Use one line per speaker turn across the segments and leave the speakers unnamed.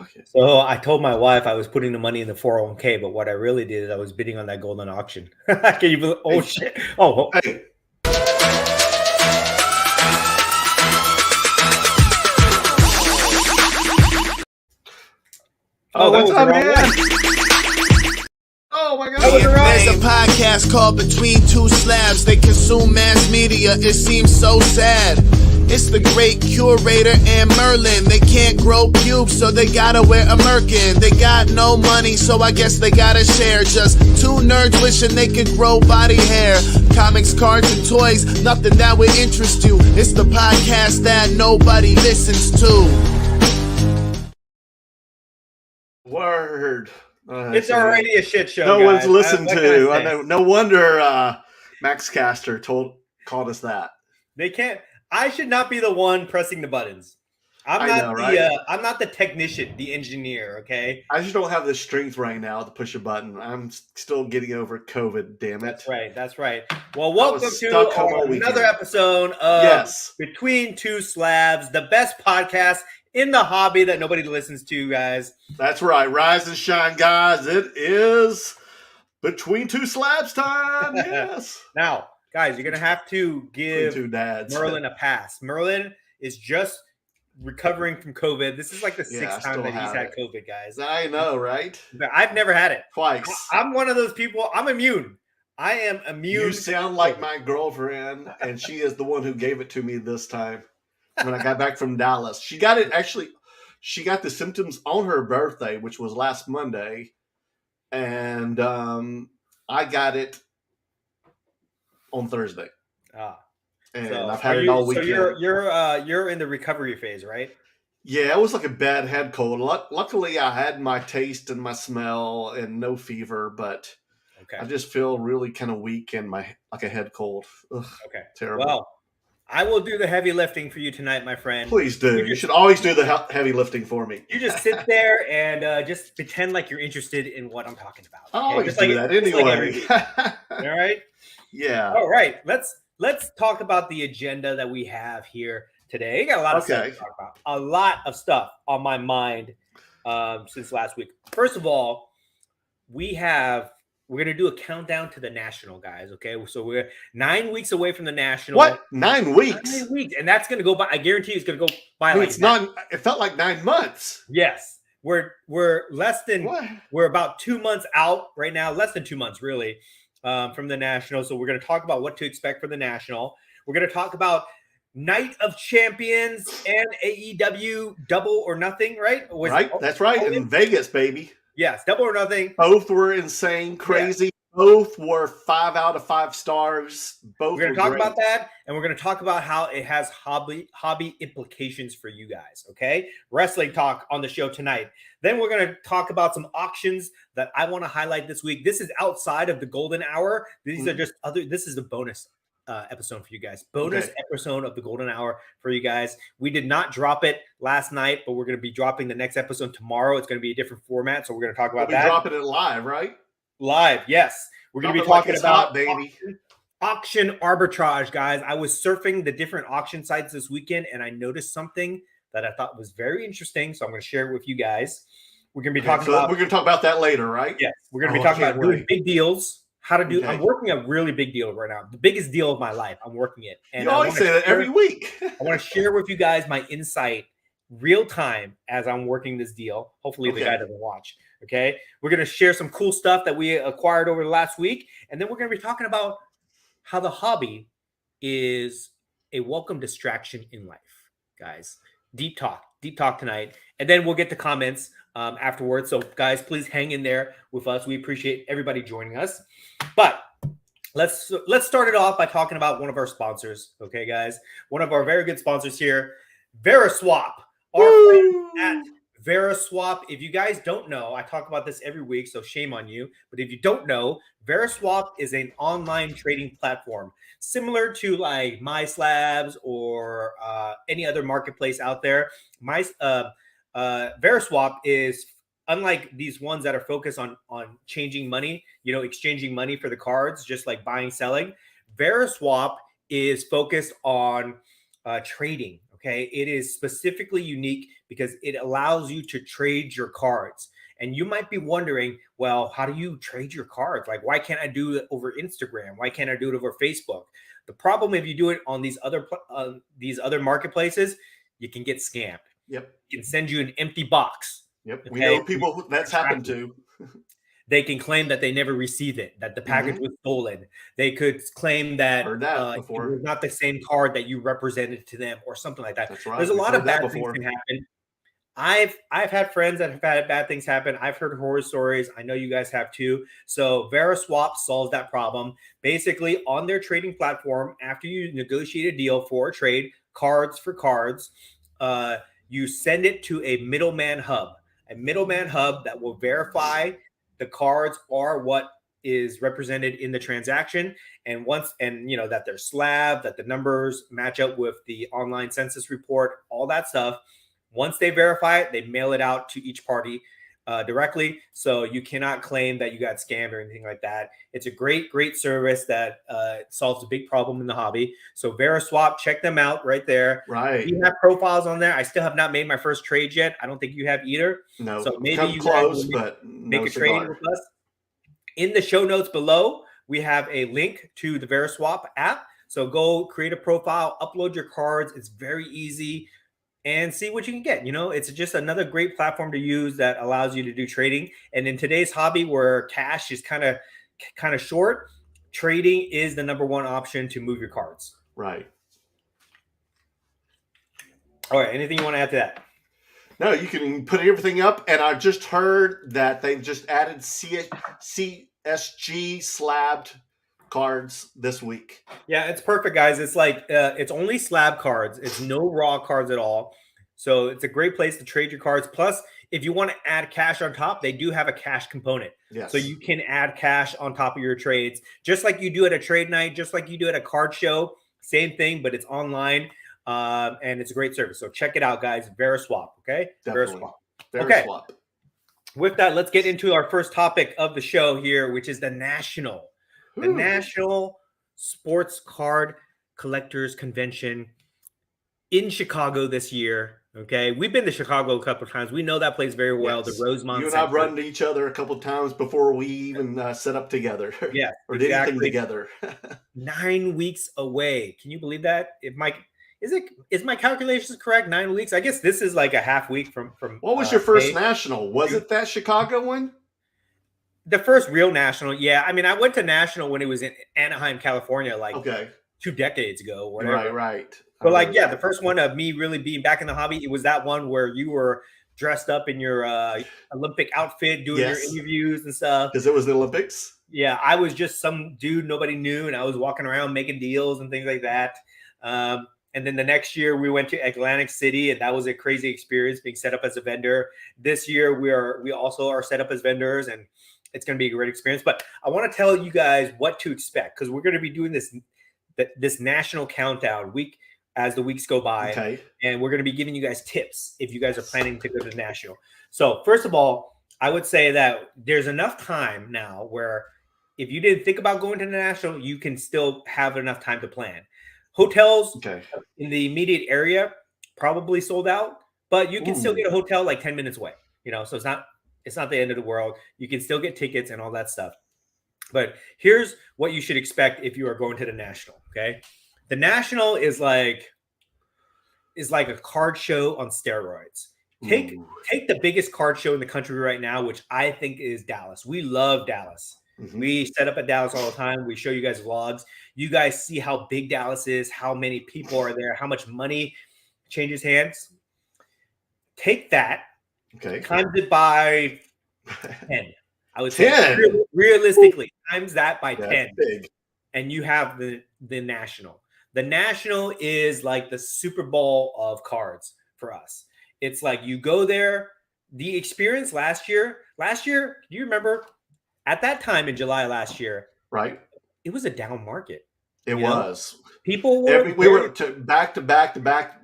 Okay.
So I told my wife I was putting the money in the 401k, but what I really did is I was bidding on that golden auction. Can you believe? Oh, shit. Oh.
Hey.
Oh, that was the wrong
man?
way.
Oh my God.
There's a podcast called Between Two Slabs. They consume mass media. It seems so sad. It's the great curator and Merlin. They can't grow pubes, so they gotta wear a merkin. They got no money, so I guess they gotta share. Just two nerds wishing they could grow body hair. Comics, cards, and toys, nothing that would interest you. It's the podcast that nobody listens to.
Word.
It's already a shit show.
No
guys.
one's listened to.
I
I know. No wonder Max Caster called us that.
They can't. I should not be the one pressing the buttons. I'm not the technician, the engineer. Okay.
I just don't have the strength right now to push a button. I'm still getting over COVID. Damn it.
That's right. Well, welcome to another episode of Between Two Slabs, the best podcast in the hobby that nobody listens to, guys.
That's right. Rise and shine, guys. It is Between Two Slabs time. Yes.
Now, guys, you're going to have to give Merlin a pass. Merlin is just recovering from COVID. This is like the sixth time that he's had COVID, guys.
I know, right?
I've never had it.
Twice.
I'm one of those people. I'm immune. I am immune.
You sound like my girlfriend, and she is the one who gave it to me this time when I got back from Dallas. She got it, actually, she got the symptoms on her birthday, which was last Monday, and I got it on Thursday. And so I've had it all weekend.
So you're in the recovery phase, right?
Yeah, it was like a bad head cold. Luckily, I had my taste and my smell and no fever, but I just feel really kind of weak and like a head cold. Ugh,
okay,
terrible.
Well, I will do the heavy lifting for you tonight, my friend.
Please do. You should always do the heavy lifting for me.
You just sit there and just pretend like you're interested in what I'm talking about.
Okay? I always do that anyway.
All right.
Yeah.
All right. Let's talk about the agenda that we have here today. I got a lot of stuff to talk about. A lot of stuff on my mind since last week. First of all, we're going to do a countdown to the National, guys. Okay. So we're 9 weeks away from the National.
What? 9 weeks?
9 weeks. And that's going to go by. I guarantee it's going to go by
it felt like 9 months.
Yes. We're about 2 months out right now. Less than 2 months, really. From the National. So we're going to talk about what to expect for the National. We're going to talk about Night of Champions and AEW Double or Nothing, right?
That's right. In Vegas, baby.
Yes, Double or Nothing.
Both were insane, crazy. Yeah. Both were 5 out of 5 stars. Both.
We're going to talk about that, and we're going to talk about how it has hobby implications for you guys. Okay, wrestling talk on the show tonight. Then we're going to talk about some auctions that I want to highlight this week. This is outside of the golden hour. These are just other. This is a bonus episode for you guys. Bonus episode of the golden hour for you guys. We did not drop it last night, but we're going to be dropping the next episode tomorrow. It's going to be a different format, so we're going to talk about that.
We're dropping it live, right?
Live, yes. We're going to be talking about
baby.
Auction arbitrage, guys. I was surfing the different auction sites this weekend, and I noticed something that I thought was very interesting. So I'm going to share it with you guys. We're going to be talking about.
We're going to talk about that later, right?
Yes, we're going to be talking about doing big deals. How to do? I'm working a really big deal right now. The biggest deal of my life. I'm working it. And
you always say that every week.
I want to share with you guys my insight, real time, as I'm working this deal. Hopefully, the guy doesn't watch. Okay, we're going to share some cool stuff that we acquired over the last week, and then we're going to be talking about how the hobby is a welcome distraction in life, guys. Deep talk tonight, and then we'll get to comments afterwards. So, guys, please hang in there with us. We appreciate everybody joining us. But let's start it off by talking about one of our sponsors. Okay, guys, one of our very good sponsors here, Veriswap. Our friends at Veriswap. If you guys don't know, I talk about this every week, so shame on you. But if you don't know, Veriswap is an online trading platform similar to like My Slabs or any other marketplace out there. Veriswap is unlike these ones that are focused on changing money, exchanging money for the cards, just like buying, selling. Veriswap is focused on trading. Okay, it is specifically unique because it allows you to trade your cards. And you might be wondering, well, how do you trade your cards? Like, why can't I do it over Instagram? Why can't I do it over Facebook? The problem, if you do it on these other marketplaces, you can get scammed.
Yep.
It can send you an empty box.
Yep.
Okay?
We know people that's happened to.
They can claim that they never received it, that the package was stolen. They could claim that,
Heard that
it
before.
was not the same card that you represented to them or something like that.
That's right.
There's a lot of bad things
before.
can happen. I've had friends that have had bad things happen. I've heard horror stories. I know you guys have too. So Veriswap solves that problem. Basically, on their trading platform, after you negotiate a deal for a trade, cards for cards, you send it to a middleman hub that will verify the cards are what is represented in the transaction. And that they're slab, that the numbers match up with the online census report, all that stuff. Once they verify it, they mail it out to each party directly. So you cannot claim that you got scammed or anything like that. It's a great service that solves a big problem in the hobby. So Veriswap, check them out right there.
Right.
You have profiles on there. I still have not made my first trade yet. I don't think you have either.
No.
So maybe
Come
you
close,
guys
but
make
no
a
cigar.
trade with us. In the show notes below, we have a link to the Veriswap app. So go create a profile, upload your cards. It's very easy. And see what you can get. It's just another great platform to use that allows you to do trading. And in today's hobby, where cash is kind of short, trading is the number one option to move your cards.
Right.
All right. Anything you want to add to that?
No, you can put everything up. And I just heard that they just added CSG slabbed cards this week.
Yeah, it's perfect, guys. It's like it's only slab cards. It's no raw cards at all. So it's a great place to trade your cards. Plus, if you want to add cash on top, they do have a cash component.
Yes.
So you can add cash on top of your trades, just like you do at a trade night, just like you do at a card show. Same thing, but it's online, and it's a great service. So check it out, guys. Veriswap, okay?
Definitely.
Veriswap. Okay.
Veriswap.
With that, let's get into our first topic of the show here, which is the National. The National Sports Card Collectors Convention in Chicago this year. Okay, we've been to Chicago a couple of times. We know that place very well. Yes. The Rosemont.
You and I've run into each other a couple of times before we even set up together.
Yeah,
or did anything together.
9 weeks away. Can you believe that? Is my calculations correct? 9 weeks. I guess this is like a half week from.
What was your first national? Was it that Chicago one?
The first real national, yeah. I mean, I went to national when it was in Anaheim, California, like 2 decades ago, or whatever.
Right.
But the first one of me really being back in the hobby, it was that one where you were dressed up in your Olympic outfit, doing your interviews and stuff.
Because it was the Olympics.
Yeah, I was just some dude nobody knew, and I was walking around making deals and things like that. And then the next year we went to Atlantic City, and that was a crazy experience being set up as a vendor. This year we also are set up as vendors, and it's going to be a great experience. But I want to tell you guys what to expect, because we're going to be doing this national countdown week as the weeks go by. And we're going to be giving you guys tips if you guys are planning to go to the national. So first of all, I would say that there's enough time now where if you didn't think about going to the national, you can still have enough time to plan. Hotels in the immediate area probably sold out, but you can still get a hotel like 10 minutes away. So it's not the end of the world. You can still get tickets and all that stuff. But here's what you should expect if you are going to the national. Okay, the national is like a card show on steroids. Take the biggest card show in the country right now, which I think is Dallas. We love Dallas. We set up at Dallas all the time. We show you guys vlogs. You guys see how big Dallas is, how many people are there, how much money changes hands. Take that. Times it by 10. I would say realistically, times that by 10.
Big.
And you have the national. The national is like the Super Bowl of cards for us. It's like you go there. The experience last year, do you remember at that time in July last year?
Right.
It was a down market.
It was.
People were
we were to back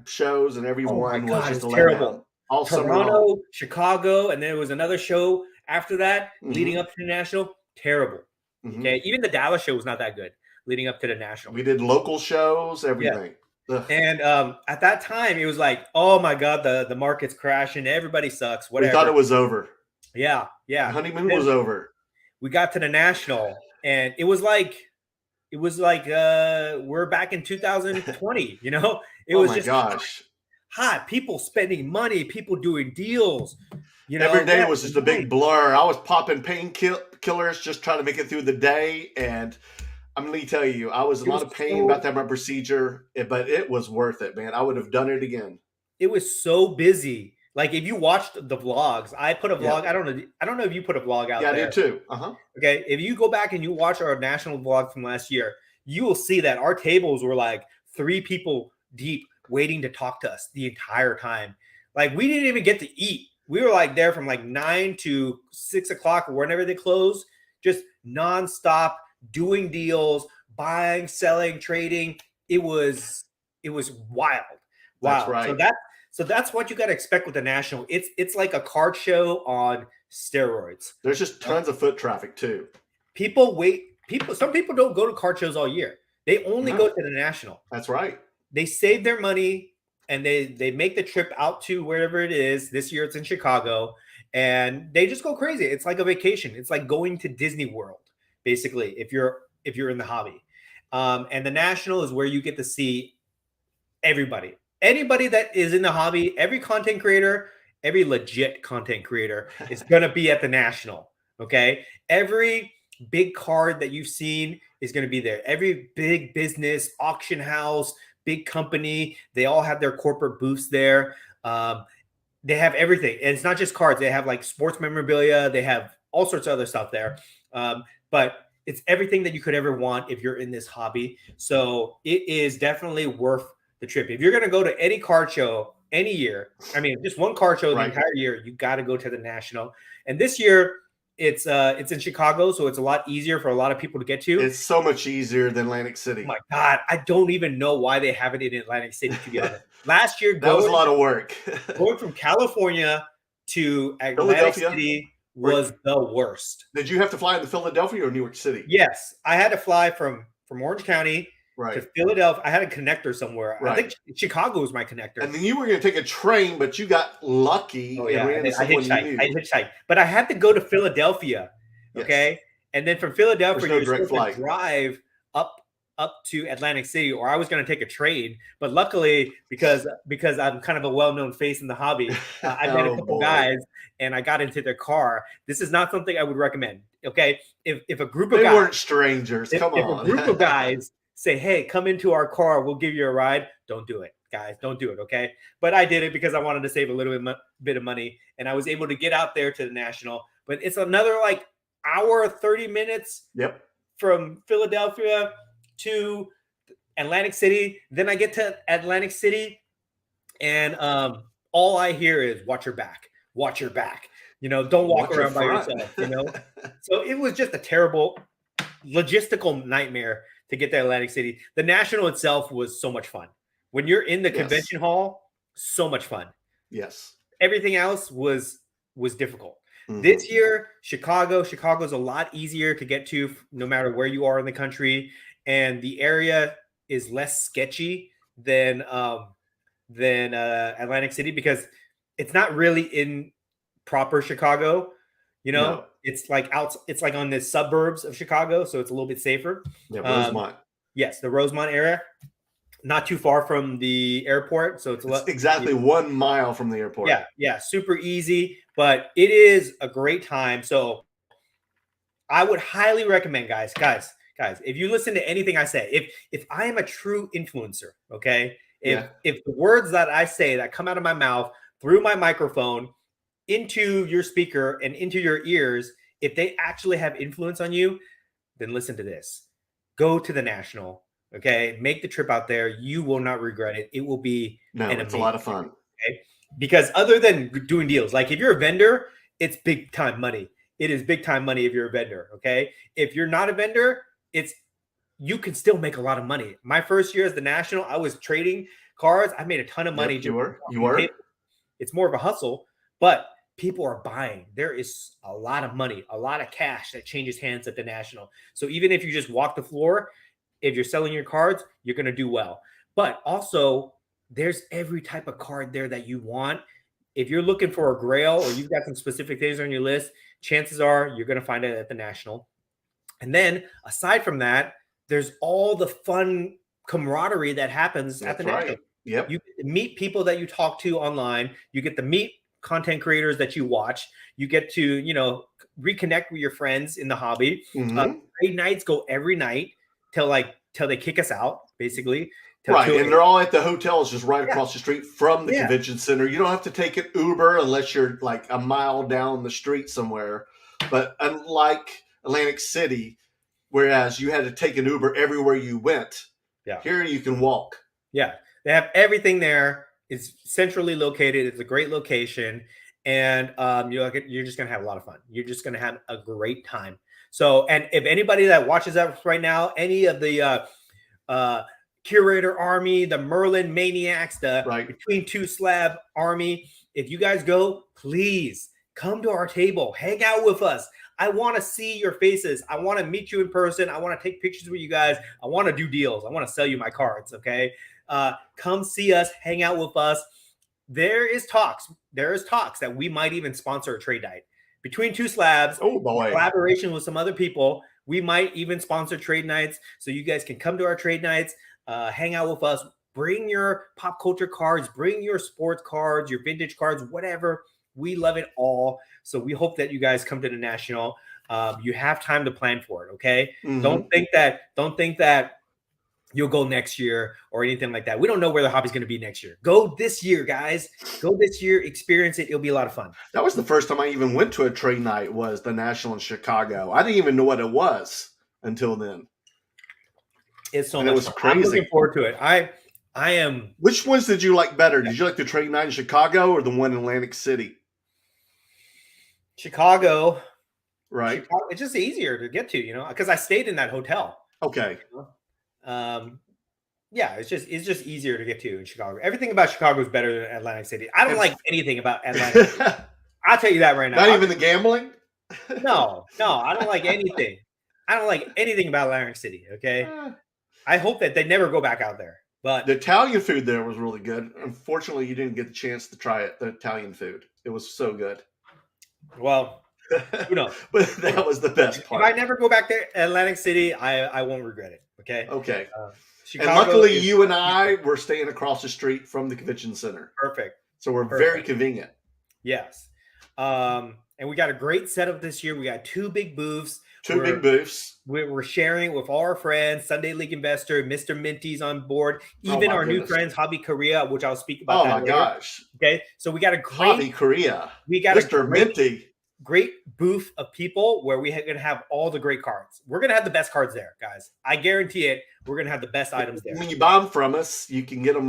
shows, and everyone was just
terrible.
All
Toronto, Chicago, and then there was another show after that leading up to the national. Terrible. Okay, even the Dallas show was not that good leading up to the national.
We did local shows, everything. Ugh.
And at that time, it was like, oh my God, the market's crashing. Everybody sucks. Whatever.
We thought it was over.
Yeah.
The honeymoon was over.
We got to the national, and it was like we're back in 2020. You know, it was just hot. People spending money. People doing deals. You know,
every day was just a big blur. I was popping painkillers just trying to make it through the day, and I'm going to tell you, I was in a lot of pain about that procedure, but it was worth it, man. I would have done it again.
It was so busy. Like if you watched the vlogs, I put a vlog. Yeah. I don't know if you put a vlog out there.
Yeah, I did too.
Okay, if you go back and you watch our national vlog from last year, you will see that our tables were like 3 people deep, waiting to talk to us the entire time. Like we didn't even get to eat. We were like there from like 9 to 6 o'clock or whenever they closed, just nonstop doing deals, buying, selling, trading. It was wild. Wow.
That's right.
So that's what you got to expect with the national. It's like a card show on steroids.
There's just tons of foot traffic too.
Some people don't go to card shows all year. They only go to the national.
That's right.
They save their money and they make the trip out to wherever it is. This year it's in Chicago, and they just go crazy. It's like a vacation. It's like going to Disney World, basically, if you're in the hobby. And the national is where you get to see anybody that is in the hobby. Every content creator, every legit content creator is going to be at the national. Okay. Every big card that you've seen is going to be there. Every big business, auction house, big company, they all have their corporate booths there. They have everything. And it's not just cards. They have like sports memorabilia. They have all sorts of other stuff there. But it's everything that you could ever want if you're in this hobby. So it is definitely worth the trip. If you're going to go to any card show any year, I mean, just one card show the entire year, you got to go to the national. And this year it's in Chicago, so it's a lot easier for a lot of people to get to.
It's so much easier than Atlantic City.
Oh my God, I don't even know why they have it in Atlantic City, to be honest. Last year,
that was a lot of work.
Going from California to Atlantic City was the worst.
Did you have to fly into Philadelphia or New York City?
Yes, I had to fly from Orange County to Philadelphia. I had a connector somewhere. I think Chicago was my connector.
And then you were going to take a train, but you got lucky.
Oh, yeah. I hitchhiked. But I had to go to Philadelphia, okay? And then from Philadelphia, you're supposed to drive up to Atlantic City, or I was going to take a train. But luckily, because I'm kind of a well-known face in the hobby, I met a couple guys, and I got into their car. This is not something I would recommend, okay? If a group of guys...
They weren't strangers, come on.
If a group of guys say, hey, come into our car, we'll give you a ride, don't do it, guys. Don't do it, okay? But I did it because I wanted to save a little bit of money, and I was able to get out there to the national. But it's another like hour, 30 minutes from Philadelphia to Atlantic City. Then I get to Atlantic City, and all I hear is watch your back. You know, don't walk around by yourself, you know? So it was just a terrible logistical nightmare to get to Atlantic City. The national itself was so much fun. When you're in the convention hall, so much fun.
Yes.
Everything else was difficult. Mm-hmm. This year, Chicago's a lot easier to get to no matter where you are in the country. And the area is less sketchy than Atlantic City because it's not really in proper Chicago. You know, it's like on the suburbs of Chicago, so it's a little bit safer.
Yeah, Rosemont.
Yes, the Rosemont area, not too far from the airport, so it's
exactly 1 mile from the airport.
Yeah, super easy, but it is a great time. So I would highly recommend, guys, if you listen to anything I say, if I am a true influencer, okay, if the words that I say that come out of my mouth through my microphone into your speaker and into your ears, if they actually have influence on you, then listen to this. Go to the national, okay? Make the trip out there. You will not regret it. It will be
it's a lot of fun.
Okay? Because other than doing deals, like if you're a vendor, it's big time money. It is big time money if you're a vendor, okay? If you're not a vendor, you can still make a lot of money. My first year as the national, I was trading cards. I made a ton of money.
Yep, you were.
It's more of a hustle, but people are buying. There is a lot of money, a lot of cash that changes hands at the national. So even if you just walk the floor, if you're selling your cards, you're going to do well. But also, there's every type of card there that you want. If you're looking for a grail or you've got some specific things on your list, chances are you're going to find it at the National. And then aside from that, there's all the fun camaraderie that happens at the National.
Yep.
You meet people that you talk to online. You get to meet content creators that you watch. You get to, you know, reconnect with your friends in the hobby. Trade nights go every night till they kick us out, basically.
Right, and they're all at the hotels just right across the street from the convention center. You don't have to take an Uber unless you're like a mile down the street somewhere. But unlike Atlantic City, whereas you had to take an Uber everywhere you went, here you can walk.
Yeah, they have everything there. It's centrally located. It's a great location. And you're just going to have a lot of fun. You're just going to have a great time. So, and if anybody that watches us right now, any of the Curator Army, the Merlin Maniacs, the Between Two Slab Army, if you guys go, please come to our table. Hang out with us. I want to see your faces. I want to meet you in person. I want to take pictures with you guys. I want to do deals. I want to sell you my cards, okay? Come see us. Hang out with us. There is talks that we might even sponsor a trade night. Between Two Slabs, collaboration with some other people, we might even sponsor trade nights so you guys can come to our trade nights, hang out with us, bring your pop culture cards, bring your sports cards, your vintage cards, whatever. We love it all. So we hope that you guys come to the National. You have time to plan for it, okay? Don't think that you'll go next year or anything like that. We don't know where the hobby's going to be next year. Go this year, guys. Go this year, experience it. It'll be a lot of fun.
That was the first time I even went to a trade night, was the National in Chicago. I didn't even know what it was until then.
It's so much fun. It was crazy. I'm looking forward to it. I am.
Which ones did you like better? Did you like the trade night in Chicago or the one in Atlantic City?
Chicago.
Right.
Chicago, it's just easier to get to, you know, because I stayed in that hotel.
Okay.
You know? It's just easier to get to in Chicago. Everything about Chicago is better than Atlantic City. I don't like anything about Atlantic. I'll tell you that right now.
Not even the gambling?
No, I don't like anything. I don't like anything about Atlantic City. Okay. I hope that they never go back out there. But
the Italian food there was really good. Unfortunately, you didn't get the chance to try it. The Italian food. It was so good.
Well, who knows?
But that was the best part.
If I never go back to Atlantic City, I won't regret it. Okay.
Okay. And luckily, you and I were staying across the street from the convention center.
Perfect.
So we're very convenient.
Yes. And we got a great setup this year. We got two big booths.
Big booths.
We're sharing with all our friends. Sunday League Investor, Mr. Minty's on board. Even our new friends, Hobby Korea, which I'll speak about.
Oh my gosh.
Okay. So we got a great
Hobby Korea.
We got
Mr. Minty.
Great booth of people where we're going to have all the great cards. We're going to have the best cards there, guys. I guarantee it. We're going to have the best items there.
When you buy them from us, you can get them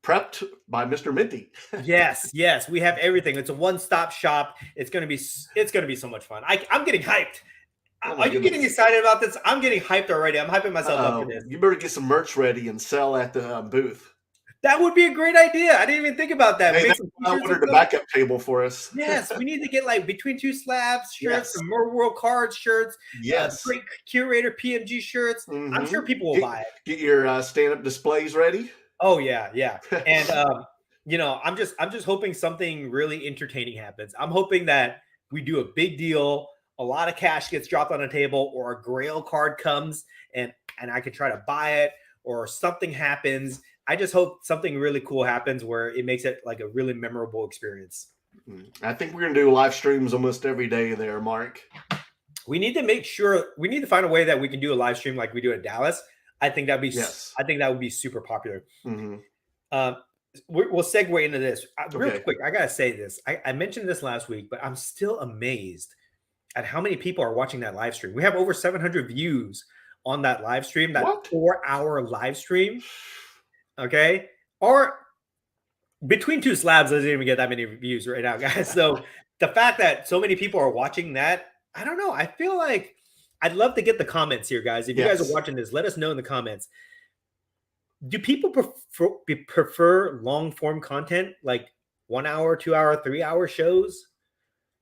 prepped by Mr. Minty.
Yes. We have everything. It's a one-stop shop. It's going to be so much fun. I'm getting hyped. Are you getting excited about this? I'm getting hyped already. I'm hyping myself up for this.
You better get some merch ready and sell at the booth.
That would be a great idea. I didn't even think about that.
Hey, I ordered a backup table for us.
Yes, we need to get like Between Two Slabs shirts, some Merleworld cards shirts, great Curator PMG shirts. I'm sure people will buy it.
Get your stand-up displays ready.
Oh yeah. And I'm just hoping something really entertaining happens. I'm hoping that we do a big deal, a lot of cash gets dropped on a table, or a Grail card comes and I can try to buy it, or something happens. I just hope something really cool happens where it makes it like a really memorable experience.
I think we're going to do live streams almost every day there, Mark.
We need to find a way that we can do a live stream like we do in Dallas. I think that would be super popular.
Mm-hmm.
We'll segue into this real quick. I got to say this. I mentioned this last week, but I'm still amazed at how many people are watching that live stream. We have over 700 views on that live stream, that 4-hour live stream. Okay. Or Between Two Slabs doesn't even get that many views right now, guys. So the fact that so many people are watching that, I don't know. I feel like I'd love to get the comments here, guys. If you guys are watching this, let us know in the comments. Do people prefer long form content like 1 hour, 2 hour, 3 hour shows?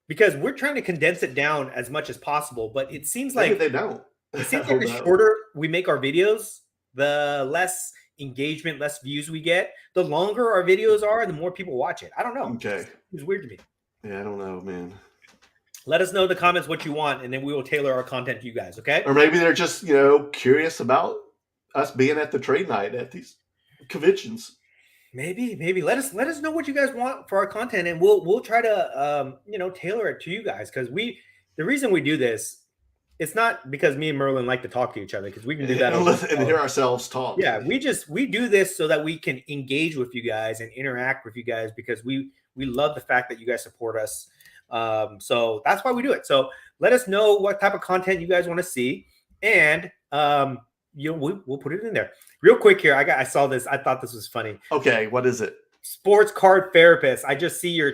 Because we're trying to condense it down as much as possible, but it seems like
they don't.
It seems like the shorter we make our videos, the less engagement, less views we get, the longer our videos are, the more people watch it. I don't know.
Okay.
It's weird to me.
Yeah, I don't know, man.
Let us know in the comments what you want, and then we will tailor our content to you guys, okay?
Or maybe they're just, curious about us being at the trade night at these conventions.
Maybe let us know what you guys want for our content, and we'll try to tailor it to you guys, because the reason we do this, it's not because me and Merlin like to talk to each other, because we can do that
and hear ourselves talk.
Yeah, we do this so that we can engage with you guys and interact with you guys, because we love the fact that you guys support us. So that's why we do it. So let us know what type of content you guys want to see, and we'll put it in there. Real quick here, I saw this. I thought this was funy.
Okay, what is it?
Sports card therapist. I just see your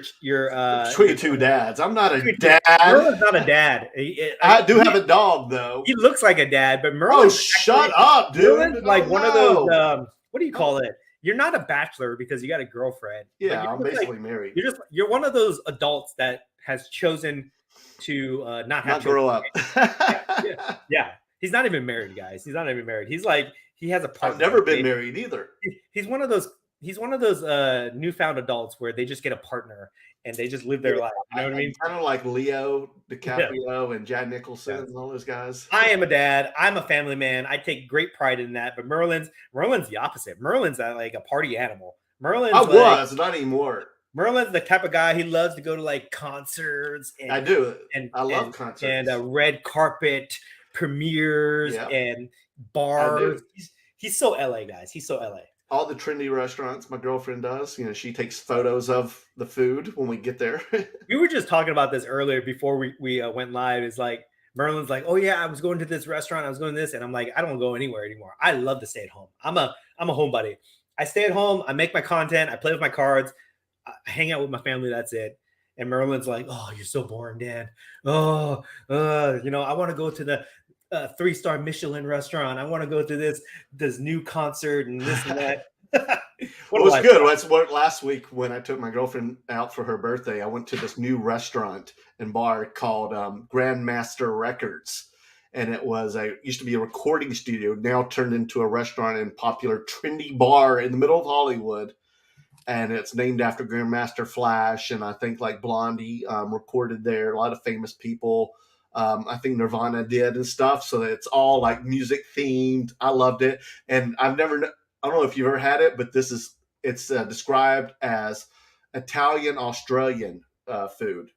between two dads. I'm not a dad.
Merlin's not a dad.
I do have a dog though.
He looks like a dad, but Merlin.
Oh, shut up, dude!
Merlin's like one of those. What do you call it? You're not a bachelor because you got a girlfriend.
Yeah, I'm basically married.
You're one of those adults that has chosen to not
grow up.
Yeah. He's not even married, guys. He's not even married. He's like, he has a partner.
I've never been married either.
He's one of those newfound adults where they just get a partner and they just live their life. You know what I mean?
Kind of like Leo DiCaprio and Jack Nicholson and all those guys.
I am a dad. I'm a family man. I take great pride in that. But Merlin's the opposite. Merlin's like a party animal.
Not anymore.
Merlin's the type of guy, he loves to go to like concerts. And,
I do. And I love concerts.
And red carpet premieres and bars. He's so LA, guys. He's so LA.
All the trendy restaurants my girlfriend does, she takes photos of the food when we get there.
We were just talking about this earlier before we went live. It's like, Merlin's like, oh yeah, I was going to this restaurant. I was going to this. And I'm like, I don't go anywhere anymore. I love to stay at home. I'm a homebody. I stay at home. I make my content. I play with my cards. I hang out with my family. That's it. And Merlin's like, oh, you're so boring, Dad. I want to go to the 3-star Michelin restaurant. I want to go to this new concert and this and that.
It was good. What last week when I took my girlfriend out for her birthday, I went to this new restaurant and bar called Grandmaster Records. And it used to be a recording studio, now turned into a restaurant and popular trendy bar in the middle of Hollywood. And it's named after Grandmaster Flash, and I think like Blondie recorded there. A lot of famous people. I think Nirvana did and stuff. So it's all like music themed. I loved it, and I don't know if you've ever had it, but it's described as Italian Australian food,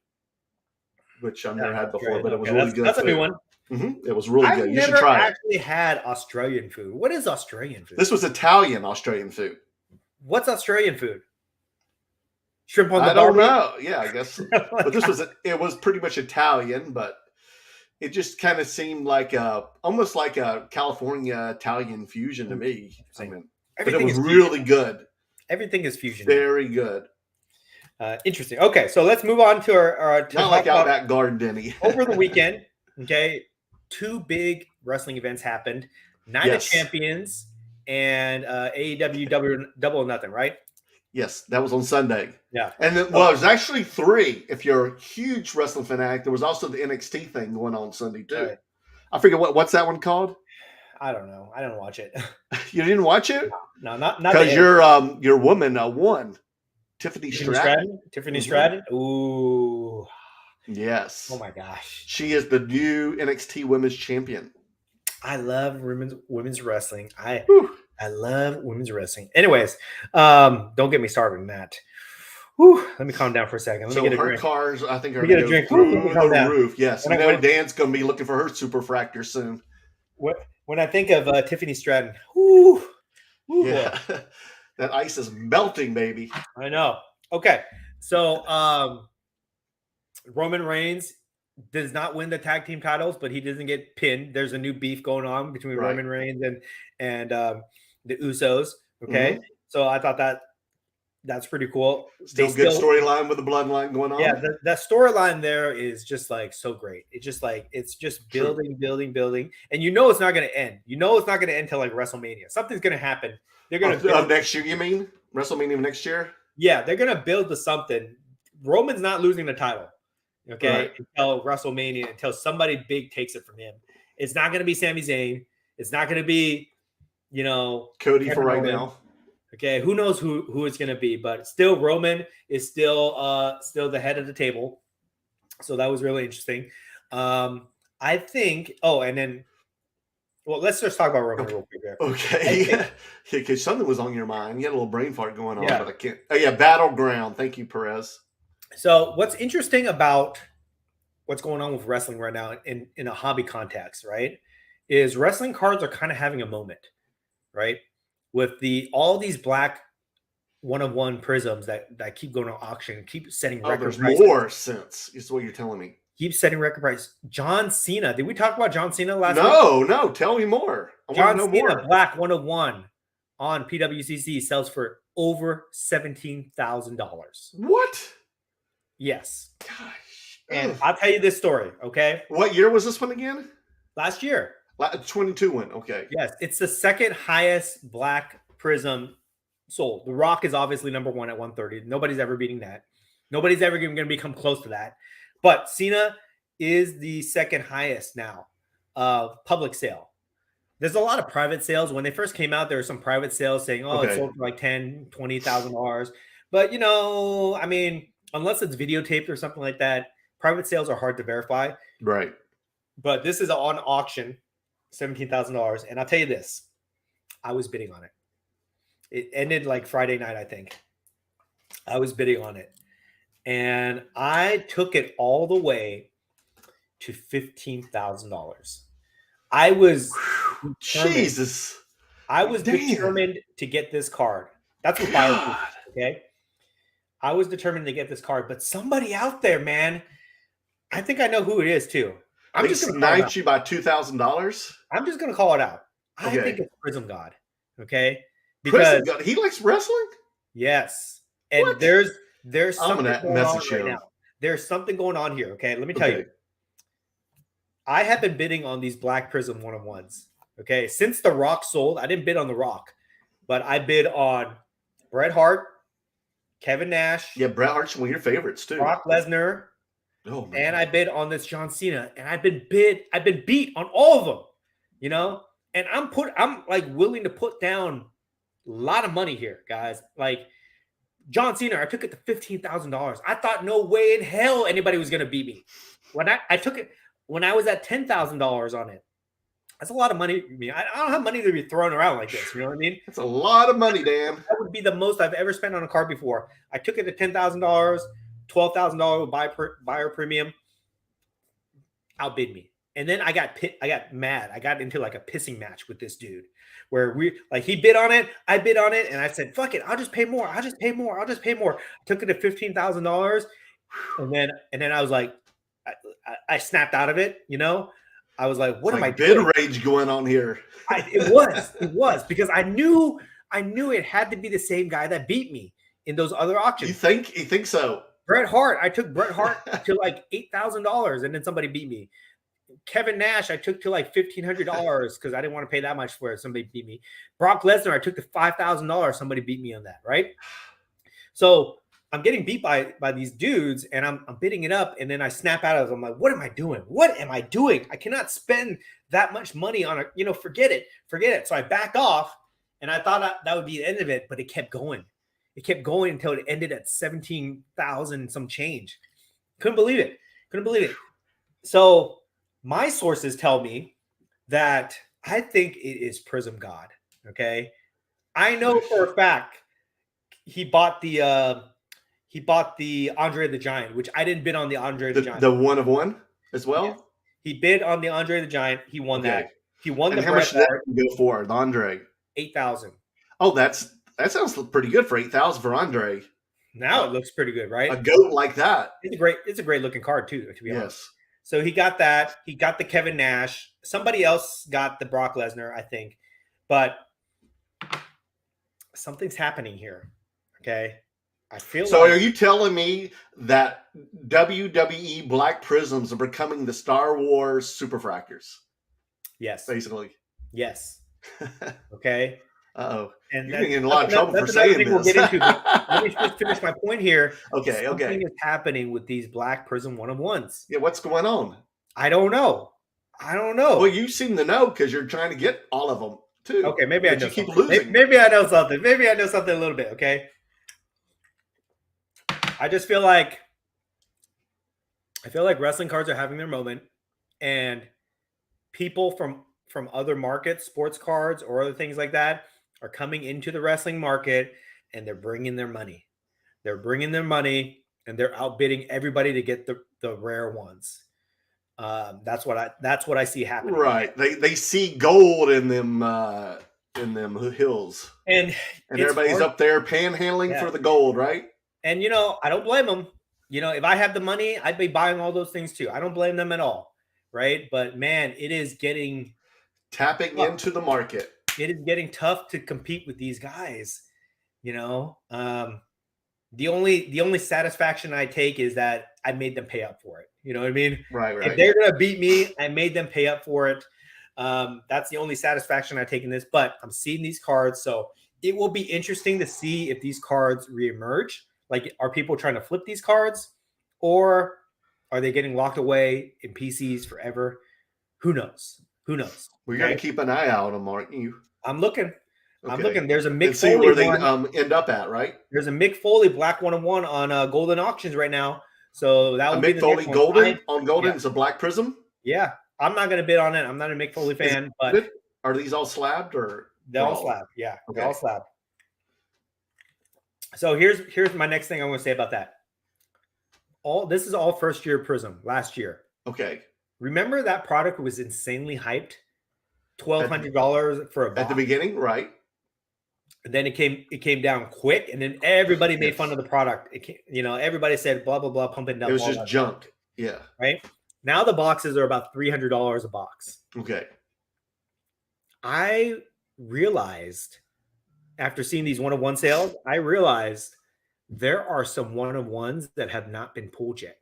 which I've never had before, but it was really good.
That's a new one.
Mm-hmm. It was really good. You should try it.
I've actually had Australian food. What is Australian food?
This was Italian Australian food.
What's Australian food? Shrimp on the
I don't know. Yeah, I guess. But it was pretty much Italian, but it just kind of seemed like almost like a California Italian fusion to me. But it was really good.
Everything is fusion.
Very good.
Interesting. Okay, so let's move on to our
not like out at Garden Denny.
Over the weekend, okay, 2 big wrestling events happened: Night of Champions and AEW Double or Nothing, right?
Yes, that was on Sunday.
Yeah.
And it was actually 3. If you're a huge wrestling fanatic, there was also the NXT thing going on Sunday too. Right. I forget what's that one called?
I don't know. I didn't watch it.
You didn't watch it?
No, not
because your woman won. Tiffany Stratton.
Tiffany Stratton. Ooh.
Yes.
Oh my gosh.
She is the new NXT Women's Champion.
I love women's wrestling. I love women's wrestling. Anyways, don't get me started on that. Whew, let me calm down for a second. Let me get a drink.
Cars, I think, are
going to go through
the roof. Yes, I know Dan's going to be looking for her superfractor soon.
When I think of Tiffany Stratton, whoo,
yeah, that ice is melting, baby.
I know. Okay, so Roman Reigns does not win the tag team titles, but he doesn't get pinned. There's a new beef going on between Roman Reigns and the Usos. Okay, so I thought that's pretty cool.
Still good storyline with the bloodline going on.
Yeah, that storyline there is just like so great. It's just building, building, and it's not going to end. It's not going to end till like WrestleMania. Something's going to happen. They're going to
next year. You mean WrestleMania next year?
Yeah, they're going to build to something. Roman's not losing the title. Okay, until WrestleMania, until somebody big takes it from him. It's not going to be Sami Zayn. It's not going to be, you know,
Cody
Kevin
for right
Owens.
now.
Okay, who knows who it's going to be, but still Roman is still the head of the table. So that was really interesting. I think. Oh, and then, well, let's just talk about Roman real quick here.
Okay, because something was on your mind. You had a little brain fart going on,
Yeah.
but I can't. Oh yeah, Battleground. Thank you, Perez.
So what's interesting about what's going on with wrestling right now in a hobby context, right, is wrestling cards are kind of having a moment, right, with all these black one-of-one prisms that keep going to auction, keep setting record
there's
prices.
more since is what you're telling me.
Keep setting record price. John Cena. Did we talk about John Cena last week?
No. Tell me more. I
John
want to know
Cena
more.
Black 101 on PWCC sells for over $17,000.
What?
Yes.
Gosh.
And I'll tell you this story, okay?
What year was this one again?
Last year.
22 one. Okay.
Yes, it's the second highest black prism sold. The Rock is obviously number one at 130. Nobody's ever beating that. Nobody's ever going to become close to that. But Cena is the second highest now public sale. There's a lot of private sales. When they first came out, there were some private sales saying, It sold for like $10,000, $20,000. But, I mean, unless it's videotaped or something like that, private sales are hard to verify.
Right.
But this is on auction, $17,000. And I'll tell you this, I was bidding on it. It ended like Friday night, I think. I was bidding on it. And I took it all the way to $15,000. I was
Jesus.
I was determined to get this card. That's what buyers do. Okay. I was determined to get this card, but somebody out there, man, I think I know who it is too. I'm just going to
knight you by $2,000.
I'm just going to call it out.
Okay.
I think it's Prism God. Okay.
Because he likes wrestling?
Yes. And
what?
There's something going on right now. There's something going on here. Okay. Let me tell you. I have been bidding on these Black Prism one-on-ones. Okay. Since The Rock sold, I didn't bid on The Rock, but I bid on Bret Hart, Kevin Nash.
Yeah, Bret Hart's one of your favorites too.
Brock Lesnar.
Oh, man.
And I bid on this John Cena. And I've been beat on all of them. And I'm like willing to put down a lot of money here, guys. Like John Cena, I took it to $15,000. I thought no way in hell anybody was going to beat me. When I took it, when I was at $10,000 on it, that's a lot of money. I don't have money to be thrown around like this. You know what I mean?
That's a lot of money, Dan.
That would be the most I've ever spent on a card before. I took it to $10,000, $12,000 buyer premium. Outbid me. And then I got mad. I got into like a pissing match with this dude where he bid on it, I bid on it, and I said, fuck it, I'll just pay more. I took it to $15,000. And then I was like, I snapped out of it, I was like, what am I doing?
Bid rage going on here.
It was because I knew it had to be the same guy that beat me in those other auctions.
You think so?
Bret Hart, I took Bret Hart to like $8,000 and then somebody beat me. Kevin Nash, I took to like $1,500 because I didn't want to pay that much for it. Somebody beat me. Brock Lesnar, I took to $5,000. Somebody beat me on that, right? So I'm getting beat by these dudes and I'm bidding it up and then I snap out of it. I'm like, what am I doing? What am I doing? I cannot spend that much money on it. Forget it. So I backed off and I thought that would be the end of it, but it kept going. It kept going until it ended at 17,000 some change. Couldn't believe it. So my sources tell me that I think it is Prism God. Okay. I know for a fact he bought the Andre the Giant, which I didn't bid on the Andre the Giant.
The one of one as well?
Yes. He bid on the Andre the Giant. He won that. He won
and
the
how much did that go for, the Andre?
8,000.
Oh, that sounds pretty good for 8,000 for Andre.
Now it looks pretty good, right?
A goat like that.
It's a great looking card too, to be honest.
Yes.
So he got that. He got the Kevin Nash. Somebody else got the Brock Lesnar, I think. But something's happening here. Okay. I feel
so. Are you telling me that WWE Black Prisms are becoming the Star Wars Superfractors?
Yes.
Basically.
Yes. Okay.
Uh-oh.
And
you're getting in a lot of trouble for saying this.
We'll get into. Let me just finish my point here.
Okay.
Something is happening with these Black Prism one-of-ones.
Yeah, what's going on?
I don't know.
Well, you seem to know because you're trying to get all of them. too.
Okay, maybe I
But
know
you keep
something.
losing.
Maybe I know something. Maybe I know something a little bit. Okay. I just feel like wrestling cards are having their moment, and people from other markets, sports cards or other things like that, are coming into the wrestling market, and they're bringing their money. They're bringing their money, and they're outbidding everybody to get the rare ones. That's what I see happening.
Right. They see gold in them hills,
and
everybody's up there panhandling for the gold, right?
And I don't blame them. If I had the money, I'd be buying all those things too. I don't blame them at all, right? But man, it is getting
tapping
tough.
into the market.
It is getting tough to compete with these guys. The only satisfaction I take is that I made them pay up for it. You know what I mean?
Right.
If they're gonna beat me, I made them pay up for it. That's the only satisfaction I take in this. But I'm seeing these cards, so it will be interesting to see if these cards reemerge. Like, are people trying to flip these cards, or are they getting locked away in PCs forever? Who knows? Who knows?
We're going to keep an eye out on them, aren't you?
I'm looking.
Okay.
I'm looking. There's a Mick
see
Foley
where they
one.
End up at, right?
There's a Mick Foley Black 101 on Golden Auctions right now. So that will be
Mick Foley Golden on Golden.
Yeah.
It's a Black Prism.
Yeah, I'm not going to bid on it. I'm not a Mick Foley fan, but
are these all slabbed or
they're all slabbed? Yeah,
okay.
They're all slabbed. So here's my next thing I want to say about that. This is all first year Prism last year.
Okay.
Remember that product was insanely hyped, $1,200 for a box
at the beginning, right?
And then it came down quick, and then everybody made fun of the product. Everybody said blah blah blah, pumping down.
It was just junk. Yeah.
Right. Now the boxes are about $300 a box.
Okay.
I realized after seeing these one-of-one sales, I realized there are some one-of-ones that have not been pulled yet.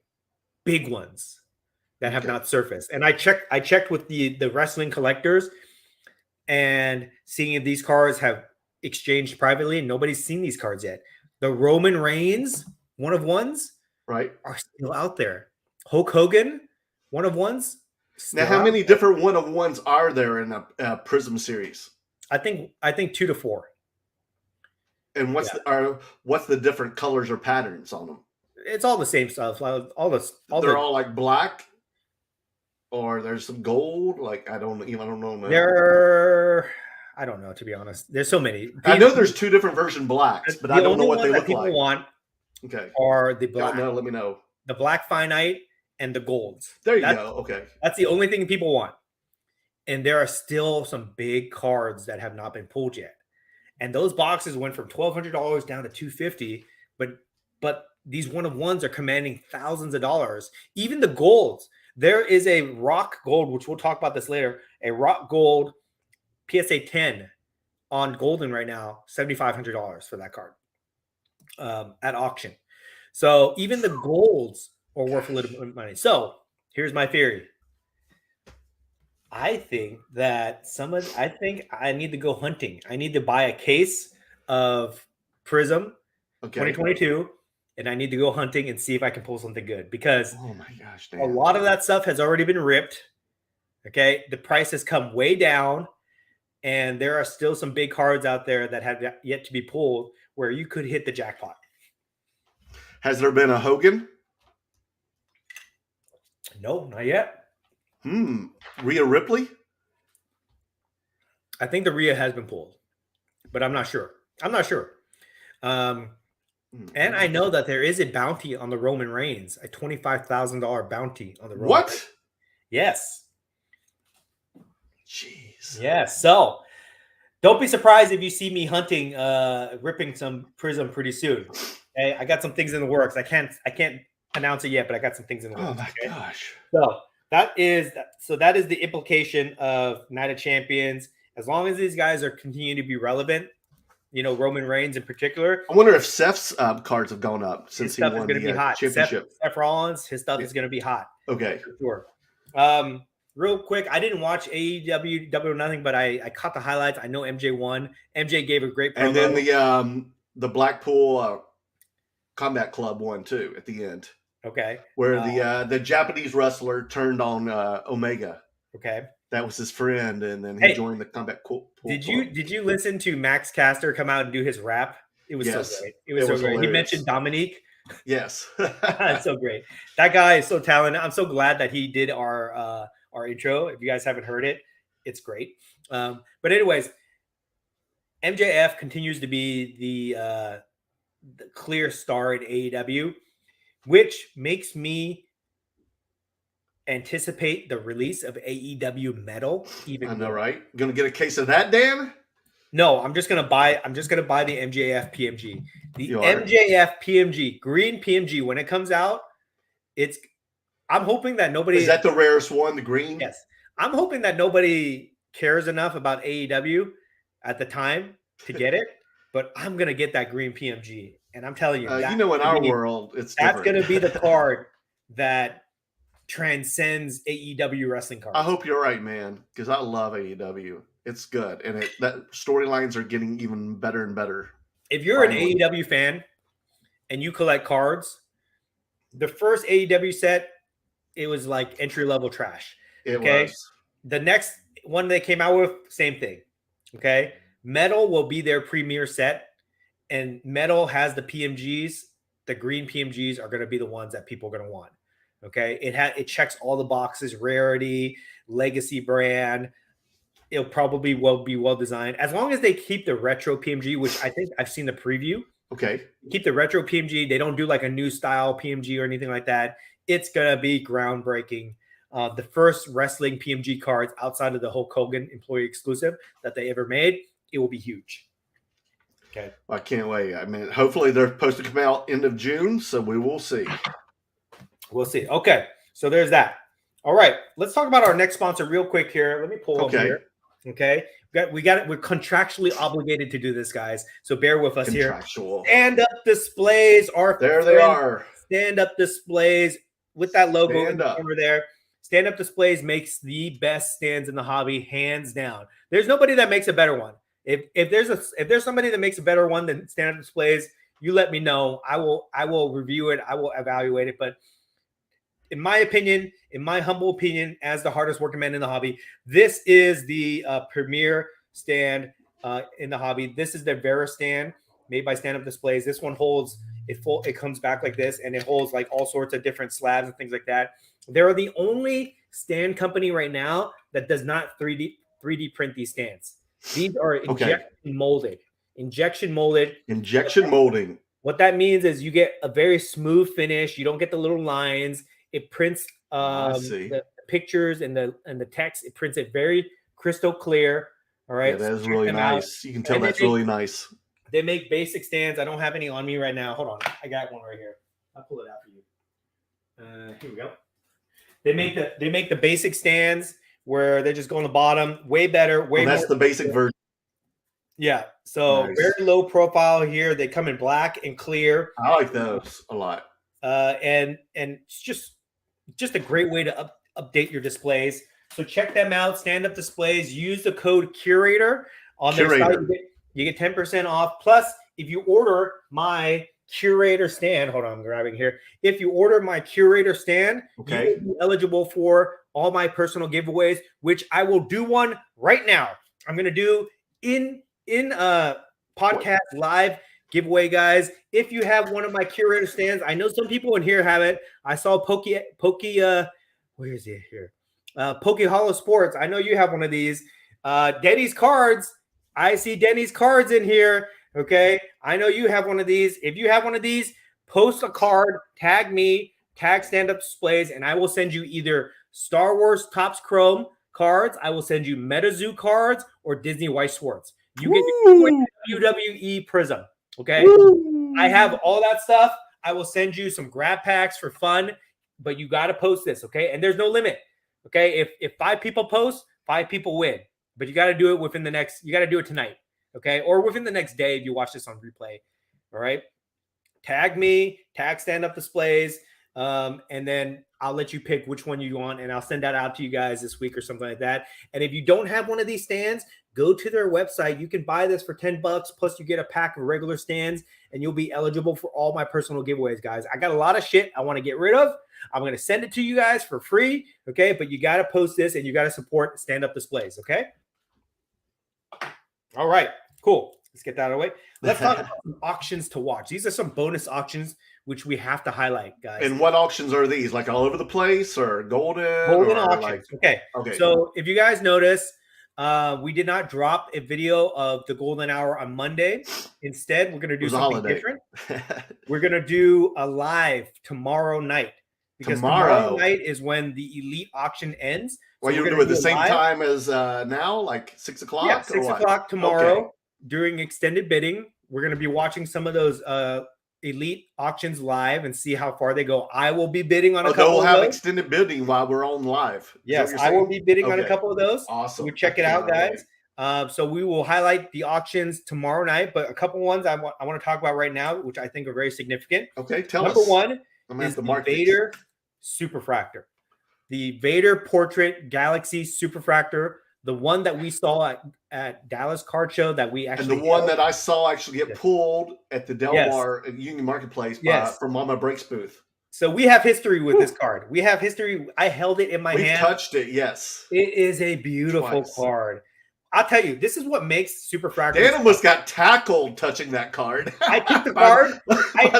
Big ones that have not surfaced. And I checked with the wrestling collectors and seeing if these cards have exchanged privately, and nobody's seen these cards yet. The Roman Reigns one-of-ones
right
are still out there. Hulk Hogan one-of-ones.
Now, how many different one-of-ones are there in a Prism series?
I think 2 to 4.
And what's the different colors or patterns on them?
It's all the same stuff. They're
all like black, or there's some gold. Like I don't know.
I don't know, to be honest. There's so many.
I know there's 2 different version blacks, but I don't know what they look like.
Want are the black.
Let me know.
The black finite and the golds.
There you go. Okay.
That's the only thing people want. And there are still some big cards that have not been pulled yet. And those boxes went from $1,200 down to $250. But these one-of-ones are commanding thousands of dollars. Even the golds. There is a rock gold, which we'll talk about this later. A rock gold PSA 10 on Golden right now, $7,500 for that card at auction. So even the golds are worth a little bit of money. So here's my theory. I think I need to go hunting. I need to buy a case of Prism 2022, and I need to go hunting and see if I can pull something good, because
oh my gosh,
a lot of that stuff has already been ripped. Okay, the price has come way down, and there are still some big cards out there that have yet to be pulled where you could hit the jackpot.
Has there been a Hogan?
No, not yet.
Rhea Ripley?
I think the Rhea has been pulled, but I'm not sure. And I know that there is a bounty on the Roman Reigns, a $25,000 bounty on the Roman
What?
Reigns. Yes.
Jeez.
Yeah. So don't be surprised if you see me hunting, ripping some Prism pretty soon. Okay? I got some things in the works. I can't announce it yet, but I got some things in the works.
Oh my gosh.
So that is the implication of Night of Champions. As long as these guys are continuing to be relevant, Roman Reigns in particular.
I wonder if Seth's cards have gone up since he won the championship.
Seth Rollins, his stuff is going to be hot.
Okay.
For sure. Real quick, I didn't watch AEW Double or Nothing, but I caught the highlights. I know MJ won. MJ gave a great promo.
And then the Blackpool Combat Club won too at the end.
Okay.
Where the Japanese wrestler turned on Omega.
Okay.
that was his friend, and then he joined the combat pool.
Did you listen to Max Caster come out and do his rap? It was so great. It was so great.
Hilarious.
He mentioned Dominique.
Yes.
It's so great. That guy is so talented. I'm so glad that he did our intro. If you guys haven't heard it, it's great. But anyways, MJF continues to be the clear star in AEW, which makes me anticipate the release of AEW Metal. Even
I know, right? Gonna get a case of that, Dan?
No, I'm just gonna buy the MJF PMG. The MJF PMG, green PMG, when it comes out, I'm hoping that nobody
is that the rarest one, the green?
Yes. I'm hoping that nobody cares enough about AEW at the time to get it, but I'm gonna get that green PMG. And I'm telling you,
in our world, that's
gonna be the card that transcends AEW wrestling cards.
I hope you're right, man, because I love AEW. It's good, and that storylines are getting even better and better.
If you're an AEW fan and you collect cards, the first AEW set, it was like entry-level trash.
It was.
The next one they came out with, same thing. Okay. Metal will be their premier set, and Metal has the PMGs. The green PMGs are going to be the ones that people are going to want. Okay. It checks all the boxes: rarity, legacy brand. It'll probably be well designed, as long as they keep the retro PMG, which I think I've seen the preview.
Okay.
Keep the retro PMG. They don't do like a new style PMG or anything like that. It's going to be groundbreaking. The first wrestling PMG cards outside of the Hulk Hogan employee exclusive that they ever made, it will be huge. Okay.
I can't wait. I mean, hopefully they're supposed to come out end of June, so we will see.
We'll see. Okay. So there's that. All right. Let's talk about our next sponsor real quick here. Let me pull up here. Okay. We got it. We're contractually obligated to do this, guys. So bear with us here. Stand-Up Displays are
there. They are.
Stand-Up Displays with that logo over there. Stand-Up Displays makes the best stands in the hobby, hands down. There's nobody that makes a better one. If there's somebody that makes a better one than Stand-Up Displays, you let me know. I will review it. I will evaluate it. But in my opinion, in my humble opinion, as the hardest working man in the hobby, this is the premier stand in the hobby. This is the Vera stand made by Stand-Up Displays. This one holds it comes back like this, and it holds like all sorts of different slabs and things like that. They're the only stand company right now that does not 3D print these stands. These are injection molded. Injection molding. What that means is you get a very smooth finish. You don't get the little lines. It prints the pictures and the text. It prints it very crystal clear. All right.
Yeah, that is really nice. You can tell that's really nice.
They make basic stands. I don't have any on me right now. Hold on. I got one right here. I'll pull it out for you. Here we go. They make the basic stands where they just go on the bottom. Way better.
That's the basic version.
Yeah. So very low profile here. They come in black and clear.
I like those a lot.
And it's just a great way to update your displays. So check them out. Stand-Up Displays. Use the code Curator on their site. You get 10% off. Plus, if you order my Curator stand, hold on, I'm grabbing here. If you order my Curator stand, you will be eligible for all my personal giveaways, which I will do one right now. I'm gonna do in podcast live giveaway, guys. If you have one of my Curator stands, I know some people in here have it. I saw Pokey where is it here? Pokey Hollow Sports. I know you have one of these. Denny's Cards. I see Denny's Cards in here. Okay. I know you have one of these. If you have one of these, post a card, tag me, tag Stand-Up Displays, and I will send you either Star Wars Topps Chrome cards, I will send you MetaZoo cards, or Disney White Swords. You get WWE Prism. Okay. I have all that stuff. I will send you some grab packs for fun, but you got to post this. Okay. And there's no limit. Okay. If 5 people post, 5 people win, but you got to do it you got to do it tonight. Okay. Or within the next day if you watch this on replay. All right. Tag me, tag Stand-Up Displays. And then I'll let you pick which one you want, and I'll send that out to you guys this week or something like that. And if you don't have one of these stands, go to their website. You can buy this for $10, plus you get a pack of regular stands, and you'll be eligible for all my personal giveaways, guys. I got a lot of shit I want to get rid of, I'm going to send it to you guys for free. Okay. But you got to post this and you got to support Stand-Up Displays. Okay. All right. Cool. Let's get that out of the way. Let's talk about some auctions to watch. These are some bonus auctions which we have to highlight, guys.
And what auctions are these? Like all over the place or golden?
Golden
or
auctions.
Like,
okay. So if you guys notice, we did not drop a video of the golden hour on Monday. Instead, we're going to do something different. We're going to do a live tomorrow night. Because tomorrow night is when the elite auction ends.
Well, you're going to do it at the same time as now, like 6 o'clock?
Yeah, 6 o'clock tomorrow during extended bidding. We're going to be watching some of those elite auctions live and see how far they go. I will be bidding on a couple of those.
They'll have extended bidding while we're on live.
Yes, I will be bidding on a couple of those.
Awesome.
So check it out, guys. So we will highlight the auctions tomorrow night, but a couple ones I want to talk about right now, which I think are very significant.
Okay, tell us.
Number one is the Vader Superfractor. The Vader Portrait Galaxy Superfractor, the one that we saw at Dallas Card Show that we actually
and the one that I saw actually get pulled at the Del Mar at Union Marketplace from Mama Breaks booth.
So we have history with this card. We have history. I held it in my hand.
We touched it, yes.
It is a beautiful card. I'll tell you, this is what makes Superfractor.
Dan almost got tackled touching that card.
I took the card.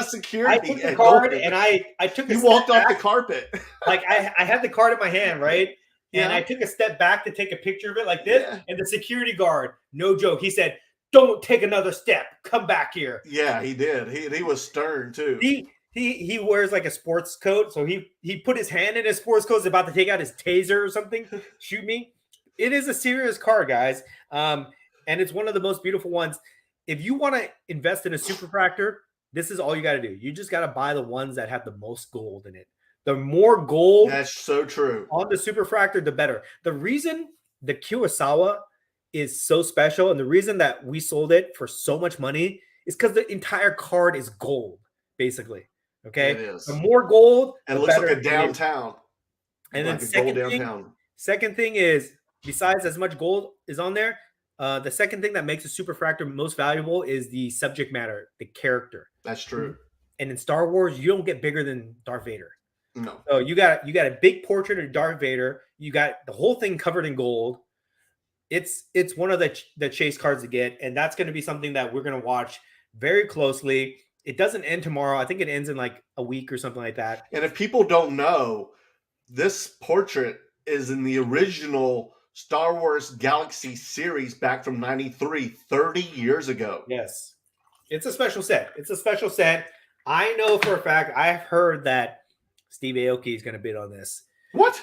Security.
I took the card and I took a
You walked off the carpet.
Like I had the card in my hand, right? And I took a step back to take a picture of it like this. Yeah. And the security guard, no joke, he said, "Don't take another step. Come back here."
Yeah, he did. He was stern too.
He wears like a sports coat. So he put his hand in his sports coat, is about to take out his taser or something, shoot me. It is a serious card, guys. And it's one of the most beautiful ones. If you want to invest in a Superfractor, this is all you got to do. You just got to buy the ones that have the most gold in it. The more gold
that's so true
on the Superfractor, the better. The reason the Kurosawa is so special and the reason that we sold it for so much money is because the entire card is gold, basically. Okay.
It is.
The more gold,
and it looks like a downtown.
And then second thing is, besides as much gold is on there, the second thing that makes a Superfractor most valuable is the subject matter, the character.
That's true.
And in Star Wars, you don't get bigger than Darth Vader.
No.
So you got a big portrait of Darth Vader. You got the whole thing covered in gold. It's one of the chase cards to get, and that's going to be something that we're going to watch very closely. It doesn't end tomorrow. I think it ends in like a week or something like that.
And if people don't know, this portrait is in the original Star Wars Galaxy series back from 93, 30 years ago.
Yes. It's a special set. I know for a fact, I've heard that Steve Aoki is going to bid on this.
What?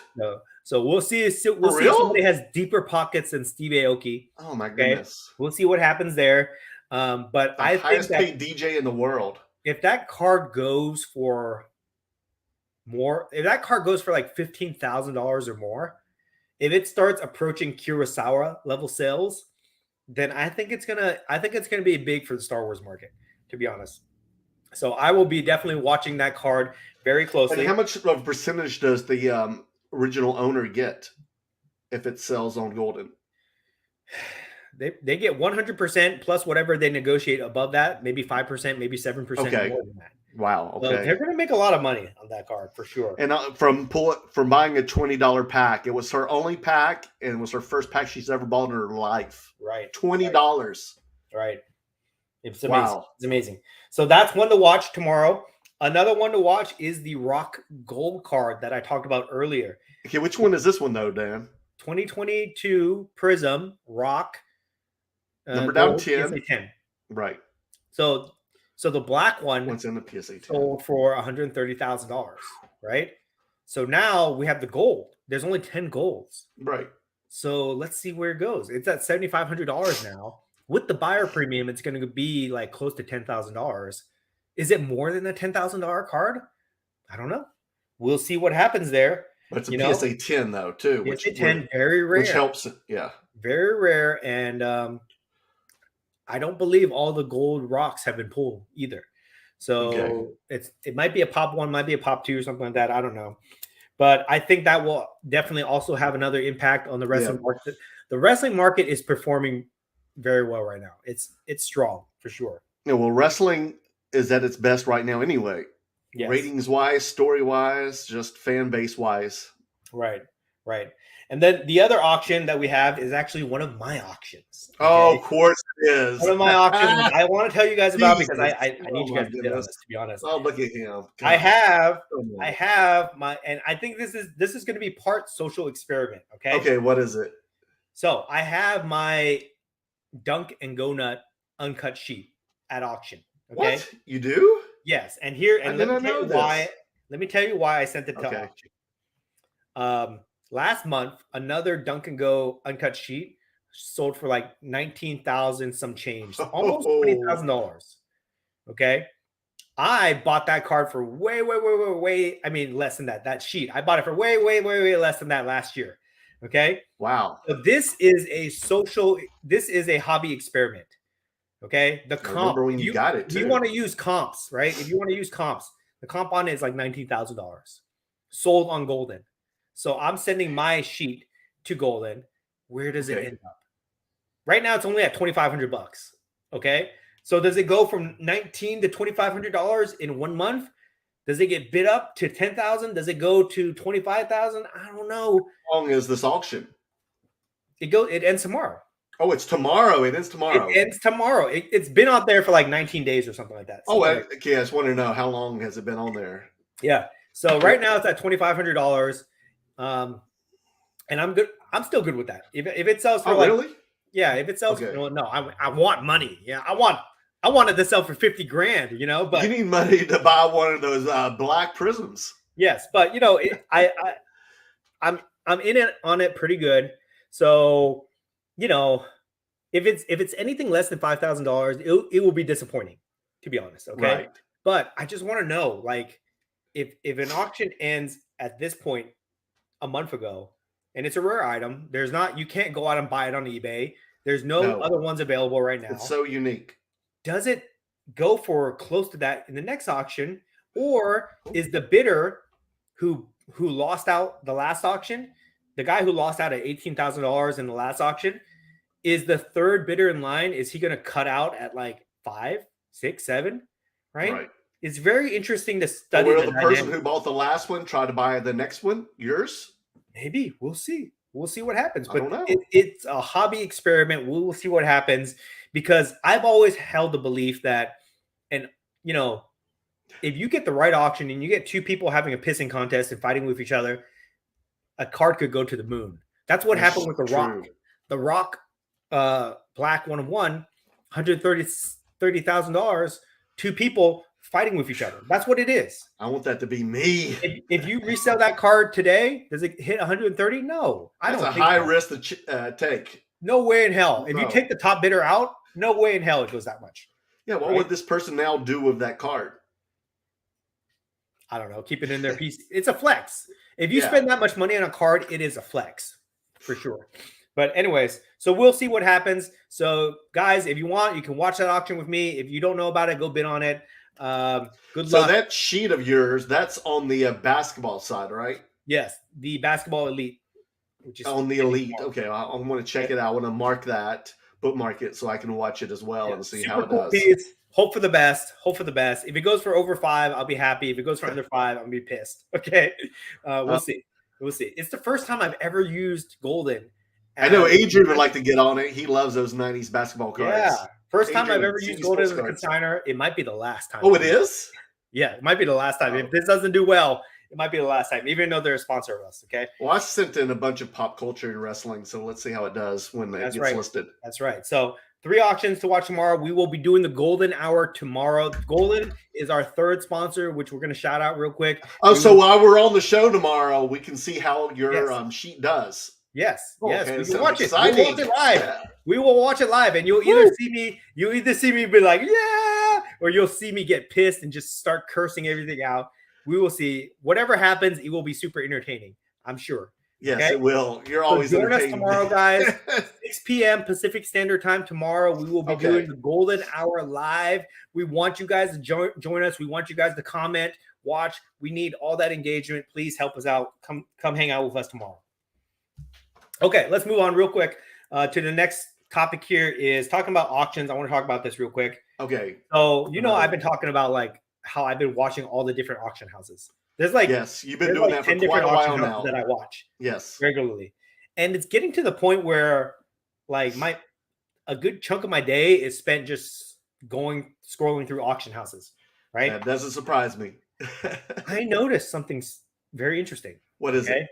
So we'll see. We'll see if somebody has deeper pockets than Steve Aoki.
Oh my goodness.
We'll see what happens there. But I think
highest paid DJ in the world.
If that card goes for more, if that card goes for like $15,000 or more, if it starts approaching Kurosawa level sales, then I think it's gonna be big for the Star Wars market, to be honest. So I will be definitely watching that card very closely.
And how much of a percentage does the original owner get if it sells on Golden?
They get 100% plus whatever they negotiate above that, maybe 5%, maybe 7% more than that.
Wow. Okay.
So they're going to make a lot of money on that card for sure.
And from buying a $20 pack, it was her only pack, and it was her first pack she's ever bought in her life.
Right.
$20.
Right. It's amazing. Wow. It's amazing. So that's one to watch tomorrow. Another one to watch is the Rock Gold card that I talked about earlier.
Okay, which one is this one though, Dan?
2022 Prism Rock.
Number down 10.
PSA 10.
Right.
So the black one
what's in the PSA 10?
Sold for $130,000, right? So now we have the gold. There's only 10 golds.
Right.
So let's see where it goes. It's at $7,500 now. With the buyer premium, it's going to be like close to $10,000. Is it more than a $10,000 card? I don't know. We'll see what happens there.
But it's a PSA 10 though, too.
PSA 10, very rare.
Which helps. Yeah.
Very rare. And I don't believe all the gold rocks have been pulled either. So it might be a pop 1, might be a pop 2 or something like that. I don't know. But I think that will definitely also have another impact on the wrestling market. The wrestling market is performing very well right now. It's strong for sure.
Yeah, well, wrestling is at its best right now anyway.
Yes.
Ratings wise, story wise, just fan base wise.
Right. And then the other auction that we have is actually one of my auctions. Okay?
Oh, of course it is.
One of my auctions I want to tell you guys about because
Jesus.
I need you
my
guys to bid on this, to be honest.
Oh, look at him.
I
God.
have my, and I think this is going to be part social experiment. Okay.
Okay, what is it?
So I have my Dunk and Go Nut uncut sheet at auction. Okay.
What? You do?
Yes. And here, and
I
let me
didn't
tell
know
you
this.
why. Let me tell you why I sent it to
Okay.
auction. Last month, another Dunk and Go uncut sheet sold for like 19,000 some change, almost $20,000. Okay. I bought that card for way, I mean, less than that. That sheet, I bought it for way less than that last year. Okay.
Wow.
So this is a hobby experiment. Okay. The comp,
remember when you got it, too.
You want to use comps, right? If you want to use comps, the comp on it is like $19,000 sold on Golden. So I'm sending my sheet to Golden. Where does it end up? Right now, it's only at $2,500. Okay. So does it go from $1,900 to $2,500 in 1 month? Does it get bid up to $10,000? Does it go to $25,000? I don't know.
How long is this auction?
It ends tomorrow.
Oh, it's tomorrow. It ends tomorrow.
It ends tomorrow. It's been out there for like 19 days or something like that.
Okay. I just want to know, how long has it been on there?
Yeah. So right now it's at $2,500. And I'm good. I'm still good with that. If it sells for
really?
Yeah, if it sells,
Okay.
no, I want money. Yeah, I wanted to sell for $50,000, but
you need money to buy one of those black prisms.
Yes, but I'm in it on it pretty good. So, if it's anything less than $5,000, it will be disappointing, to be honest. Okay.
Right.
But I just want to know, like, if an auction ends at this point a month ago, and it's a rare item, you can't go out and buy it on eBay. There's no other ones available right now.
It's so unique.
Does it go for close to that in the next auction, or is the bidder who lost out the last auction, the guy who lost out at $18,000 in the last auction, is the third bidder in line? Is he going to cut out at like 5, 6, 7? Right. It's very interesting to study.
Or will the person who bought the last one try to buy the next one? Yours?
Maybe. We'll see. We'll see what happens. But
I don't know.
It's a hobby experiment. We will see what happens, because I've always held the belief that, and if you get the right auction and you get two people having a pissing contest and fighting with each other, a card could go to the moon. That's what happened with the Rock. The Rock Black 1-of-1, $130,000, two people fighting with each other. That's what it is.
I want that to be me.
If you resell that card today, does it hit 130? No, I don't.
That's a high risk to take.
No way in hell. If you take the top bidder out, no way in hell it goes that much.
Yeah, what would this person now do with that card?
I don't know. Keep it in their piece. It's a flex. If you spend that much money on a card, it is a flex for sure. But anyways, so we'll see what happens. So guys, if you want, you can watch that auction with me. If you don't know about it, go bid on it. Good luck. So
that sheet of yours, that's on the basketball side, right?
Yes, the basketball elite. Which is
on the elite. Okay, I want to check it out. I want to mark that, bookmark it, so I can watch it as well and see how it does.
Piece. Hope for the best. Hope for the best. If it goes for over 5, I'll be happy. If it goes for under 5, I'll be pissed. Okay, we'll see. We'll see. It's the first time I've ever used Golden.
I know Adrian would like to get on it. He loves those 90s basketball cards.
Yeah. First time I've ever used Golden as a consignor. It might be the last time.
Oh, it is?
Yeah, it might be the last time. If this doesn't do well, it might be the last time, even though they're a sponsor of us. Okay.
Well, I sent in a bunch of pop culture and wrestling, so let's see how it does when it gets listed.
That's right. So 3 auctions to watch tomorrow. We will be doing the Golden Hour tomorrow. Golden is our third sponsor, which we're going to shout out real quick.
Oh, so while we're on the show tomorrow, we can see how your sheet does.
Yes.
Okay,
we can watch it.
We'll
watch it live. Yeah. We will watch it live, and you'll either see me be like, yeah, or you'll see me get pissed and just start cursing everything out. We will see. Whatever happens, it will be super entertaining, I'm sure.
Yes, it will. You're always
join us tomorrow, guys. 6 p.m. Pacific Standard Time tomorrow. We will be doing the Golden Hour live. We want you guys to join us. We want you guys to comment, watch. We need all that engagement. Please help us out. Come hang out with us tomorrow. Okay, let's move on real quick to the next topic. Here is talking about auctions. I want to talk about this real quick.
Okay.
So, I've been talking about like how I've been watching all the different auction houses. There's like
yes, you've been doing
like
that for
10
quite
different
a while
auction
now.
houses that I watch
Yes,
regularly, and it's getting to the point where like a good chunk of my day is spent just scrolling through auction houses. Right?
That doesn't surprise me.
I noticed something very interesting.
What is it?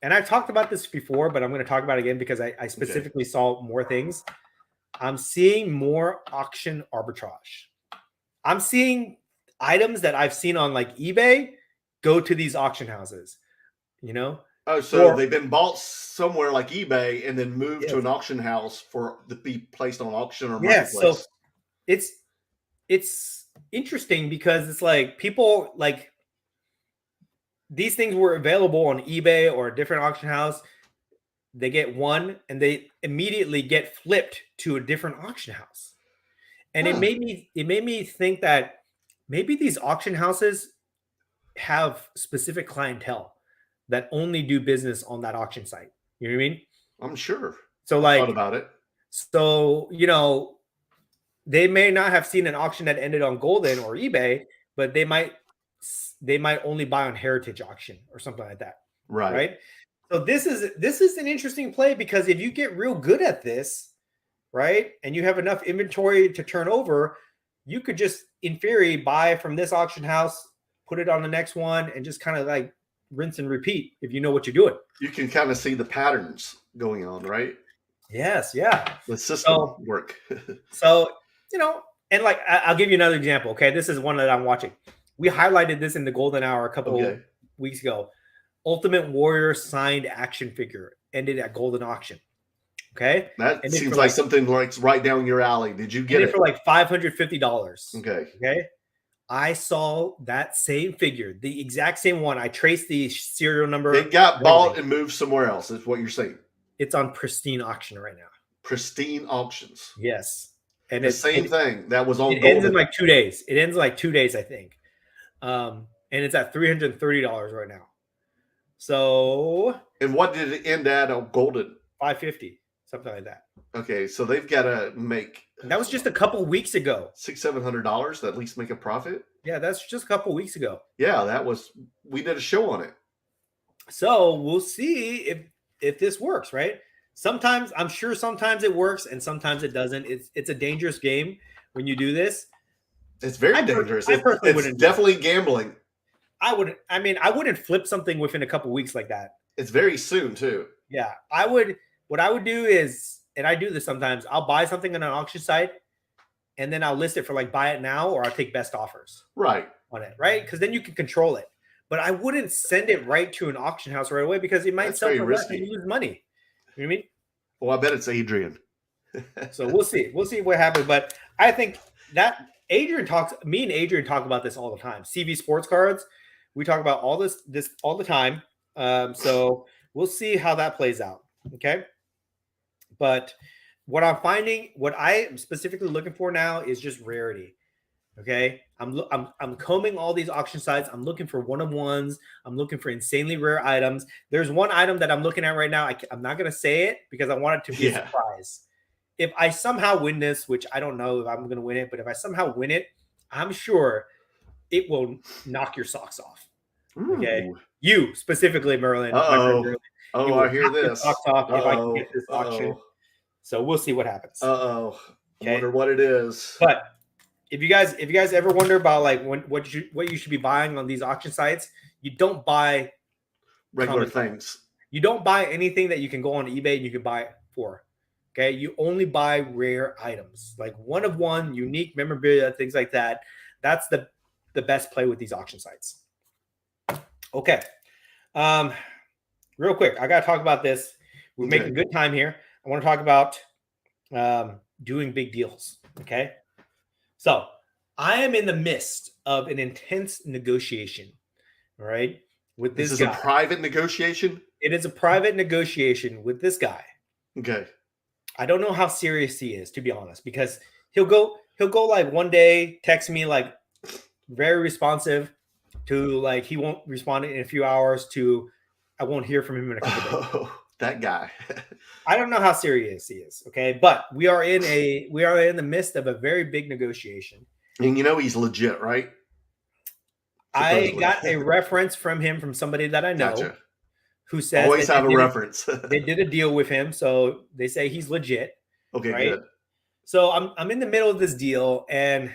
And I've talked about this before, but I'm going to talk about it again because I specifically saw more things. I'm seeing more auction arbitrage. I'm seeing items that I've seen on like eBay go to these auction houses, you know?
Oh, so they've been bought somewhere like eBay and then moved to an auction house to be placed on auction or marketplace.
So it's interesting because it's like people like these things were available on eBay or a different auction house. They get one and they immediately get flipped to a different auction house. And it made me think that maybe these auction houses have specific clientele that only do business on that auction site. You know what I mean?
I'm sure.
So like
thought about it.
So, they may not have seen an auction that ended on Golden or eBay, but they might only buy on Heritage Auction or something like that. Right. So this is an interesting play because if you get real good at this, right, and you have enough inventory to turn over, you could just, in theory, buy from this auction house, put it on the next one, and just kind of like rinse and repeat if you know what you're doing.
You can kind of see the patterns going on, right?
Yes, yeah.
The system work.
So, and like I'll give you another example. Okay, this is one that I'm watching. We highlighted this in the Golden Hour a couple weeks ago. Ultimate Warrior signed action figure ended at Golden Auction. Okay,
that seems like something like right down your alley. Did you get it
for like $550?
Okay.
I saw that same figure, the exact same one. I traced the serial number.
It got bought and moved somewhere else. Is what you're saying?
It's on Pristine Auction right now.
Pristine Auctions.
Yes. And
the same thing that was on.
It ends in like 2 days. It ends in like 2 days, I think. And it's at $330 right now. So.
And what did it end at on Golden?
$550, something like that.
Okay, so they've got to make.
That was just a couple weeks ago.
$600-700 to at least make a profit.
Yeah, that's just a couple weeks ago.
Yeah, we did a show on it.
So we'll see if this works, right? Sometimes it works and sometimes it doesn't. It's a dangerous game when you do this.
It's very dangerous. It's definitely gambling.
I wouldn't flip something within a couple weeks like that.
It's very soon too.
Yeah, what I would do is, and I do this sometimes, I'll buy something on an auction site and then I'll list it for like buy it now, or I'll take best offers on it, right? Because then you can control it. But I wouldn't send it right to an auction house right away because it might sell for less and you lose money. You know what I mean?
Well, I bet it's Adrian.
So we'll see. We'll see what happens. But I think that me and Adrian talk about this all the time. CV Sports Cards. We talk about all this all the time. So we'll see how that plays out. Okay. But what I am specifically looking for now is just rarity. Okay. I'm combing all these auction sites. I'm looking for one-of-ones. I'm looking for insanely rare items. There's one item that I'm looking at right now. I'm not going to say it because I want it to be a surprise. If I somehow win this, which I don't know if I'm going to win it, but if I somehow win it, I'm sure it will knock your socks off. Okay. Ooh. You specifically, Merlin.
I hear this.
Socks off if I can get this auction. So we'll see what happens.
Okay? I wonder what it is.
But if you guys ever wonder about like what you should be buying on these auction sites, you don't buy
regular things.
You don't buy anything that you can go on eBay and you can buy it for. Okay, you only buy rare items like one of one, unique memorabilia, things like that. That's the best play with these auction sites. Okay, real quick, I gotta talk about this. We're making good time here. I want to talk about doing big deals. Okay. So I am in the midst of an intense negotiation, all right, with this guy.
This is a private negotiation?
It is a private negotiation with this guy.
Okay.
I don't know how serious he is, to be honest, because he'll go like one day, text me like very responsive to like he won't respond in a few hours to I won't hear from him in a couple days.
Oh, that guy.
I don't know how serious he is, okay? But we are in the midst of a very big negotiation.
And he's legit, right?
I got a reference from him from somebody that I know.
Gotcha.
Who says
always have a reference.
They did a deal with him, so they say he's legit.
Okay,
right?
good.
So I'm in the middle of this deal, and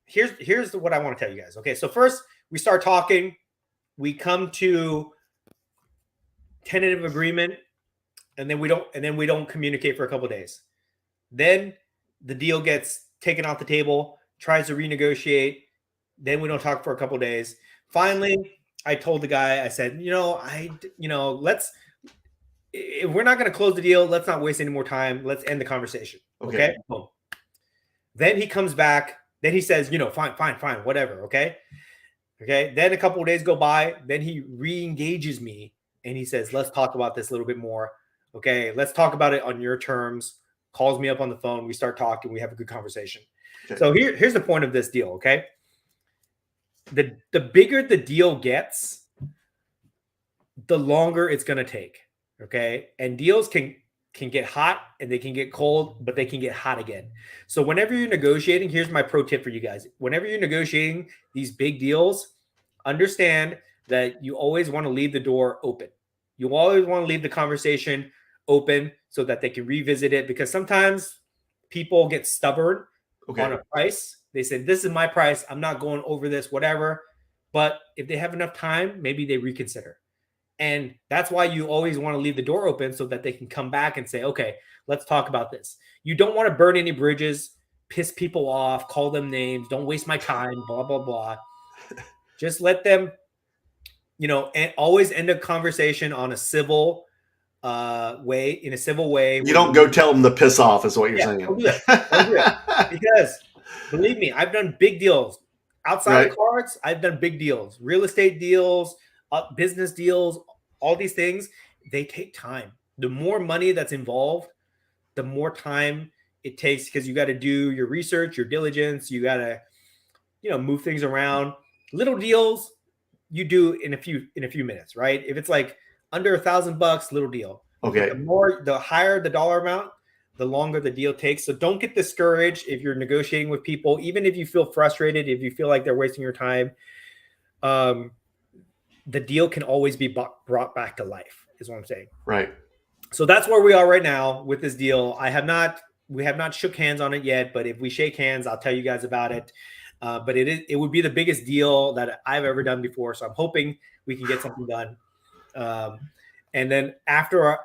here's what I want to tell you guys. Okay, so first we start talking, we come to tentative agreement, and then we don't communicate for a couple of days. Then the deal gets taken off the table, tries to renegotiate. Then we don't talk for a couple of days. Finally, I told the guy, I said, let's, if we're not going to close the deal, let's not waste any more time. Let's end the conversation. Okay. Boom. Then he comes back. Then he says, fine, whatever. Okay. Then a couple of days go by. Then he re-engages me and he says, let's talk about this a little bit more. Okay. Let's talk about it on your terms. Calls me up on the phone. We start talking. We have a good conversation. Okay. So here's the point of this deal. Okay. The bigger the deal gets, the longer it's going to take. Okay. And deals can get hot and they can get cold, but they can get hot again. So whenever you're negotiating, here's my pro tip for you guys. Whenever you're negotiating these big deals, understand that you always want to leave the door open. You always want to leave the conversation open so that they can revisit it, because sometimes people get stubborn on a price. They say, this is my price. I'm not going over this, whatever. But if they have enough time, maybe they reconsider. And that's why you always want to leave the door open so that they can come back and say, okay, let's talk about this. You don't want to burn any bridges, piss people off, call them names. Don't waste my time, blah, blah, blah. Just let them, and always end a conversation on a civil way, in a civil way.
You don't go tell them to piss off is what you're saying.
Don't do it. Because believe me, I've done big deals. Outside of cards, I've done big deals. Real estate deals, business deals, all these things, they take time. The more money that's involved, the more time it takes, because you got to do your research, your diligence. You got to, move things around. Little deals you do in a few minutes, right? If it's like under $1,000, little deal.
Okay.
The higher the dollar amount, the longer the deal takes. So don't get discouraged if you're negotiating with people, even if you feel frustrated, if you feel like they're wasting your time. The deal can always be brought back to life, is what I'm saying.
Right.
So that's where we are right now with this deal. We have not shook hands on it yet, but if we shake hands, I'll tell you guys about it. But it would be the biggest deal that I've ever done before. So I'm hoping we can get something done. And then after,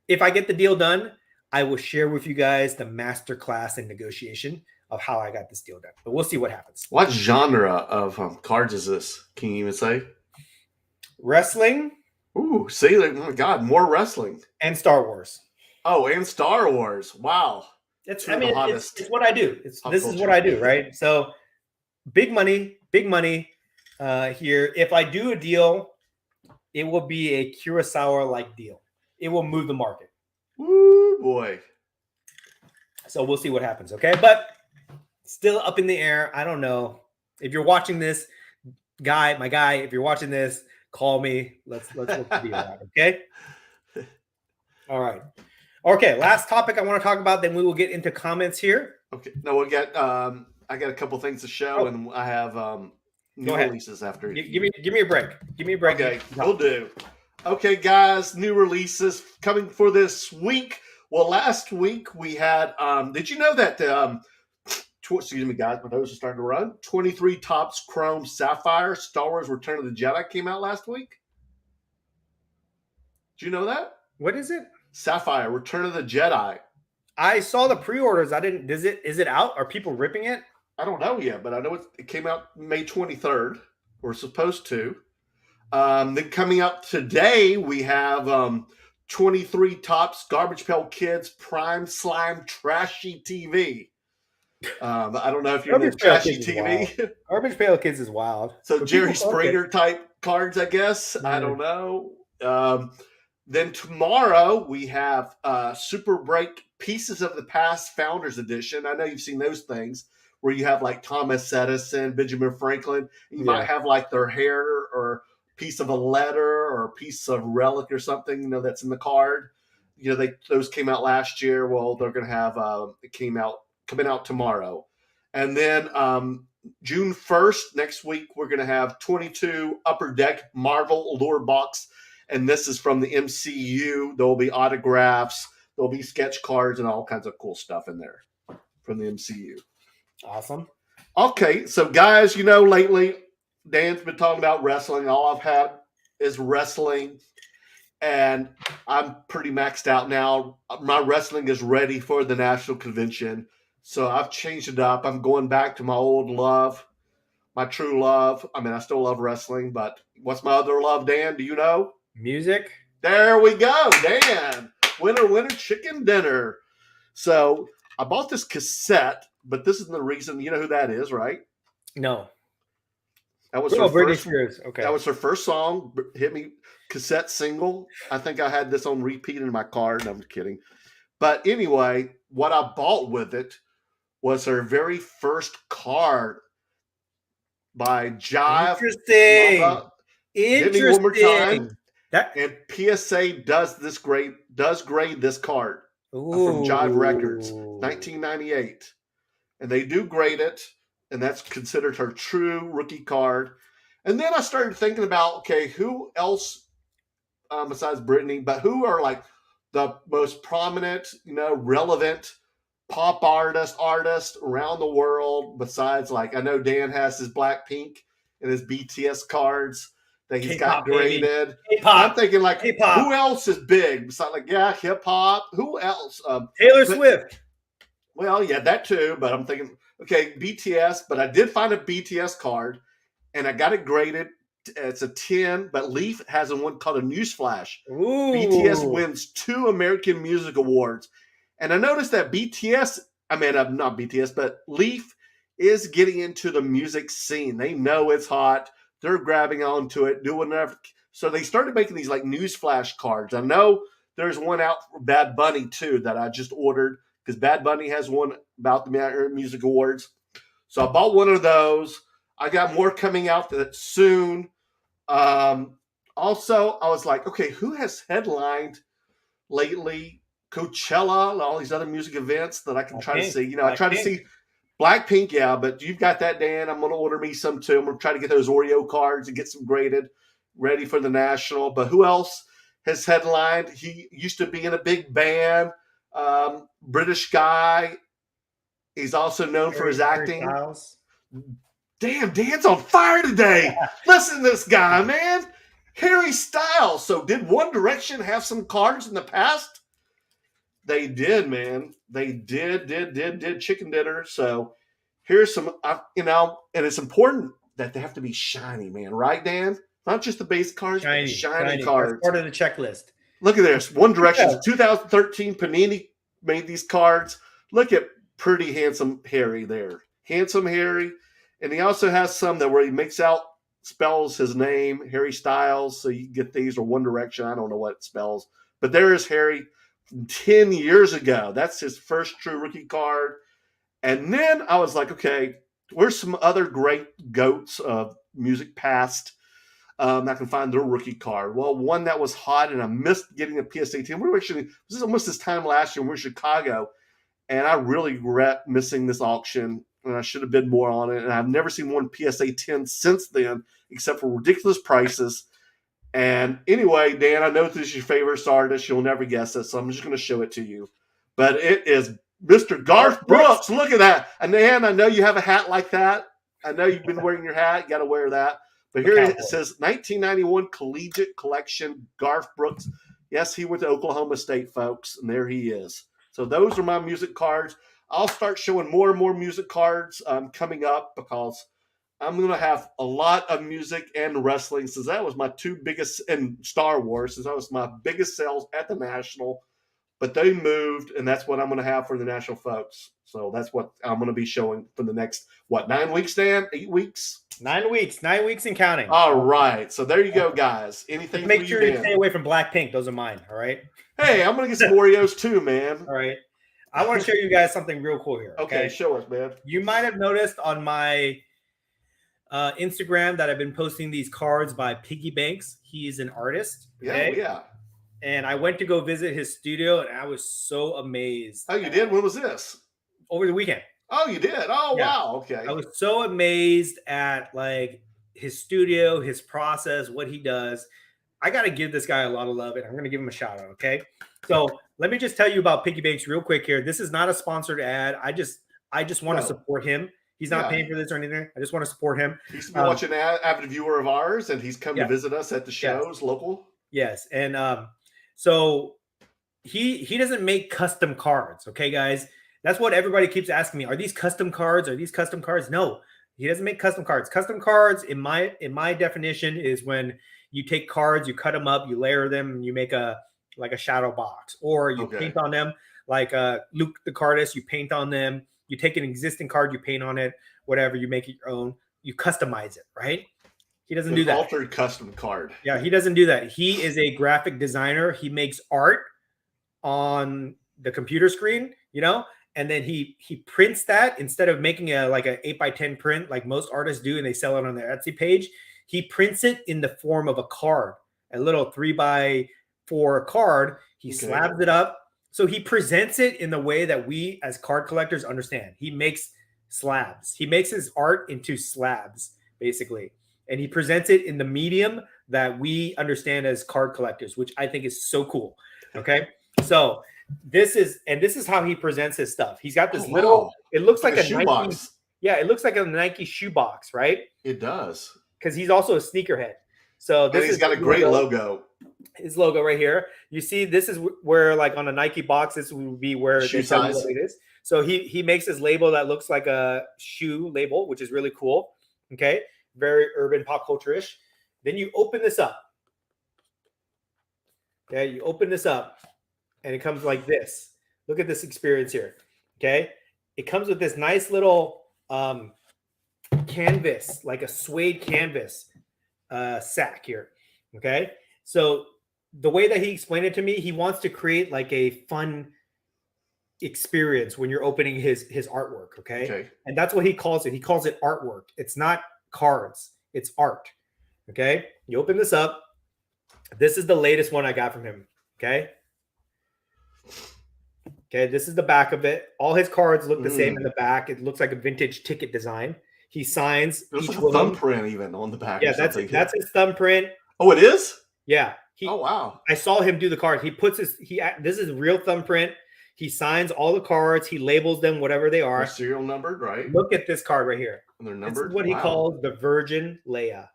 if I get the deal done, I will share with you guys the master class in negotiation of how I got this deal done. But we'll see what happens.
What genre of cards is this? Can you even say?
Wrestling.
Ooh, see, oh my God, more wrestling.
And Star Wars.
Oh, and Star Wars. Wow.
It's what I do. This is what I do, right? So big money here. If I do a deal, it will be a Kurosawa-like deal. It will move the market.
Woo, boy.
So we'll see what happens, okay? But still up in the air. I don't know. If you're watching this, my guy, if you're watching this, call me. Let's look the deal out, okay? All right. Okay, last topic I want to talk about, then we will get into comments here.
Okay. No, we got I got a couple things to show, and I have new releases after.
Give me a break. Give me a break.
Okay, we'll do. Okay, guys, new releases coming for this week. Well, last week we had did you know that excuse me, guys, my nose is starting to run. 23 Topps Chrome Sapphire Star Wars Return of the Jedi came out last week. Did you know that?
What is it?
Sapphire Return of the Jedi.
I saw the pre-orders. Is it out? Are people ripping it?
I don't know yet, but I know it came out May 23rd. We're supposed to. Then coming out today, we have 23 Topps Garbage Pail Kids Prime Slime Trashy TV. I don't know if you're into Trashy TV.
Garbage Pail Kids is wild.
So Jerry Springer type cards, I guess. Mm-hmm. I don't know. Then tomorrow we have Super Break Pieces of the Past Founders Edition. I know you've seen those things where you have like Thomas Edison, Benjamin Franklin. And you might have like their hair or piece of a letter or a piece of relic or something, that's in the card. Those came out last year. Well, they're going to have coming out tomorrow. And then June 1st, next week, we're going to have 22 Upper Deck Marvel Lore Box. And this is from the MCU. There will be autographs. There will be sketch cards and all kinds of cool stuff in there from the MCU.
Awesome.
Okay, so guys, lately, Dan's been talking about wrestling. All I've had is wrestling. And I'm pretty maxed out now. My wrestling is ready for the national convention. So I've changed it up. I'm going back to my old love, my true love. I mean, I still love wrestling, but what's my other love, Dan? Do you know?
Music.
There we go, Dan. Winner, winner, chicken dinner. So I bought this cassette, but this isn't the reason. You know who that is, right?
No.
That was
Britney Spears. Okay.
That was her first song. Hit Me cassette single. I think I had this on repeat in my car. No, I'm kidding. But anyway, what I bought with it was her very first card by Jive.
Interesting.
Mama.
Interesting.
Hit me one more time.
That...
And PSA does grade this card from Jive Records, 1998. And they do grade it, and that's considered her true rookie card. And then I started thinking about, okay, who else besides Britney, but who are like the most prominent, relevant pop artists around the world besides, like, I know Dan has his Blackpink and his BTS cards that he's
K-pop,
got graded.
K-pop.
I'm thinking, like,
K-pop.
Who else is big besides, like, hip hop? Who else?
Taylor Swift.
Well, yeah, that too. But I'm thinking, okay, BTS. But I did find a BTS card, and I got it graded. It's a 10, but Leaf has one called a Newsflash.
Ooh.
BTS wins 2 American Music Awards. And I noticed that not BTS, but Leaf is getting into the music scene. They know it's hot. They're grabbing onto it, doing whatever. So they started making these like Newsflash cards. I know there's one out for Bad Bunny too that I just ordered because Bad Bunny has one about the Music Awards. So I bought one of those. I got more coming out soon. Also, I was like, okay, who has headlined lately? Coachella and all these other music events that I can try to see. I try to see Blackpink, yeah, but you've got that, Dan. I'm going to order me some too. I'm going to try to get those Oreo cards and get some graded, ready for the national. But who else has headlined? He used to be in a big band, British guy. He's also known for his acting. Damn, Dan's on fire today. Listen to this guy, man. Harry Styles. So did One Direction have some cards in the past? They did, man. They did chicken dinner. So here's some, and it's important that they have to be shiny, man. Right, Dan? Not just the base cards, but shiny cards.
That's part of the checklist.
Look at this. One Direction. 2013, Panini made these cards. Look at pretty handsome Harry there. Handsome Harry. And he also has some that where he spells his name, Harry Styles. So you can get these, or One Direction. I don't know what it spells. But there is Harry 10 years ago. That's his first true rookie card. And then I was like, okay, where's some other great goats of music past? I can find their rookie card. Well, one that was hot, and I missed getting a PSA 10. This is almost this time last year. We're in Chicago, and I really regret missing this auction. And I should have bid more on it. And I've never seen one PSA 10 since then, except for ridiculous prices. And anyway, Dan, I know this is your favorite artist. You'll never guess it, so I'm just going to show it to you. But it is Mr. Garth Brooks. Look at that. And Dan, I know you have a hat like that. I know you've been wearing your hat. You got to wear that. But here it says 1991 Collegiate Collection, Garth Brooks. Yes, he went to Oklahoma State, folks, and there he is. So those are my music cards. I'll start showing more and more music cards coming up because I'm going to have a lot of music and wrestling since that was my two biggest, and Star Wars, since that was my biggest sales at the National. But they moved, and that's what I'm going to have for the National folks. So that's what I'm going to be showing for the next, 9 weeks, Dan? 8 weeks?
9 weeks. 9 weeks and counting.
All right. So there you go, guys. Anything
make sure you stay away from Blackpink. Those are mine, all right?
Hey, I'm going to get some Oreos too, man.
All right. I want to show you guys something real cool here.
Okay, show us, man.
You might have noticed on my Instagram that I've been posting these cards by Piggy Banks. He is an artist. Okay?
Yeah.
And I went to go visit his studio, and I was so amazed.
Oh, you did? When was this?
Over the weekend.
Oh, you did? Oh,
Yeah.
wow. Okay.
I was so amazed at like his studio, his process, what he does. I got to give this guy a lot of love, and I'm going to give him a shout out. Okay. So let me just tell you about Piggy Banks real quick here. This is not a sponsored ad. I just want to support him. He's not paying for this or anything. I just want to support him.
He's been watching an avid viewer of ours, and he's come to visit us at the shows local.
Yes. And so he doesn't make custom cards. Okay, guys. That's what everybody keeps asking me. Are these custom cards? Are these custom cards? No, he doesn't make custom cards. Custom cards, in my definition, is when you take cards, you cut them up, you layer them, and you make a shadow box, or you paint on them like Luke the Cardist. You paint on them. You take an existing card, you paint on it, whatever. You make it your own. You customize it, right? He doesn't do that.
Altered custom card.
Yeah, he doesn't do that. He is a graphic designer. He makes art on the computer screen, and then he prints that instead of making a 8x10 print like most artists do, and they sell it on their Etsy page. He prints it in the form of a card, a little 3x4 card. He slabs it up. So he presents it in the way that we as card collectors understand. He makes slabs. He makes his art into slabs, basically. And he presents it in the medium that we understand as card collectors, which I think is so cool. Okay. So this is how he presents his stuff. He's got this it looks like a
shoe
Nike
box.
Yeah, it looks like a Nike shoe box, right?
It does.
Because he's also a sneakerhead. So
he's got a great logo.
His logo right here. You see, this is where, like on a Nike box, this would be where
shoe size
it is. So he makes this label that looks like a shoe label, which is really cool. Okay, very urban pop culture-ish. Then you open this up. Okay, you open this up, and it comes like this. Look at this experience here. Okay, it comes with this nice little canvas, like a suede canvas sack here. Okay, so the way that he explained it to me, he wants to create like a fun experience when you're opening his artwork. Okay, and that's what he calls it. He calls it artwork. It's not cards, it's art. Okay, you open this up. This is the latest one I got from him. Okay, this is the back of it. All his cards look the same in the back. It looks like a vintage ticket design. He signs
There's
each
like
one.
A thumbprint even on the back.
Yeah, that's his thumbprint.
Oh, it is?
Yeah.
Oh, wow.
I saw him do the card. He puts this is real thumbprint. He signs all the cards. He labels them, whatever they are.
They're serial numbered, right?
Look at this card right here.
And they're numbered.
This is what he calls the Virgin Leia.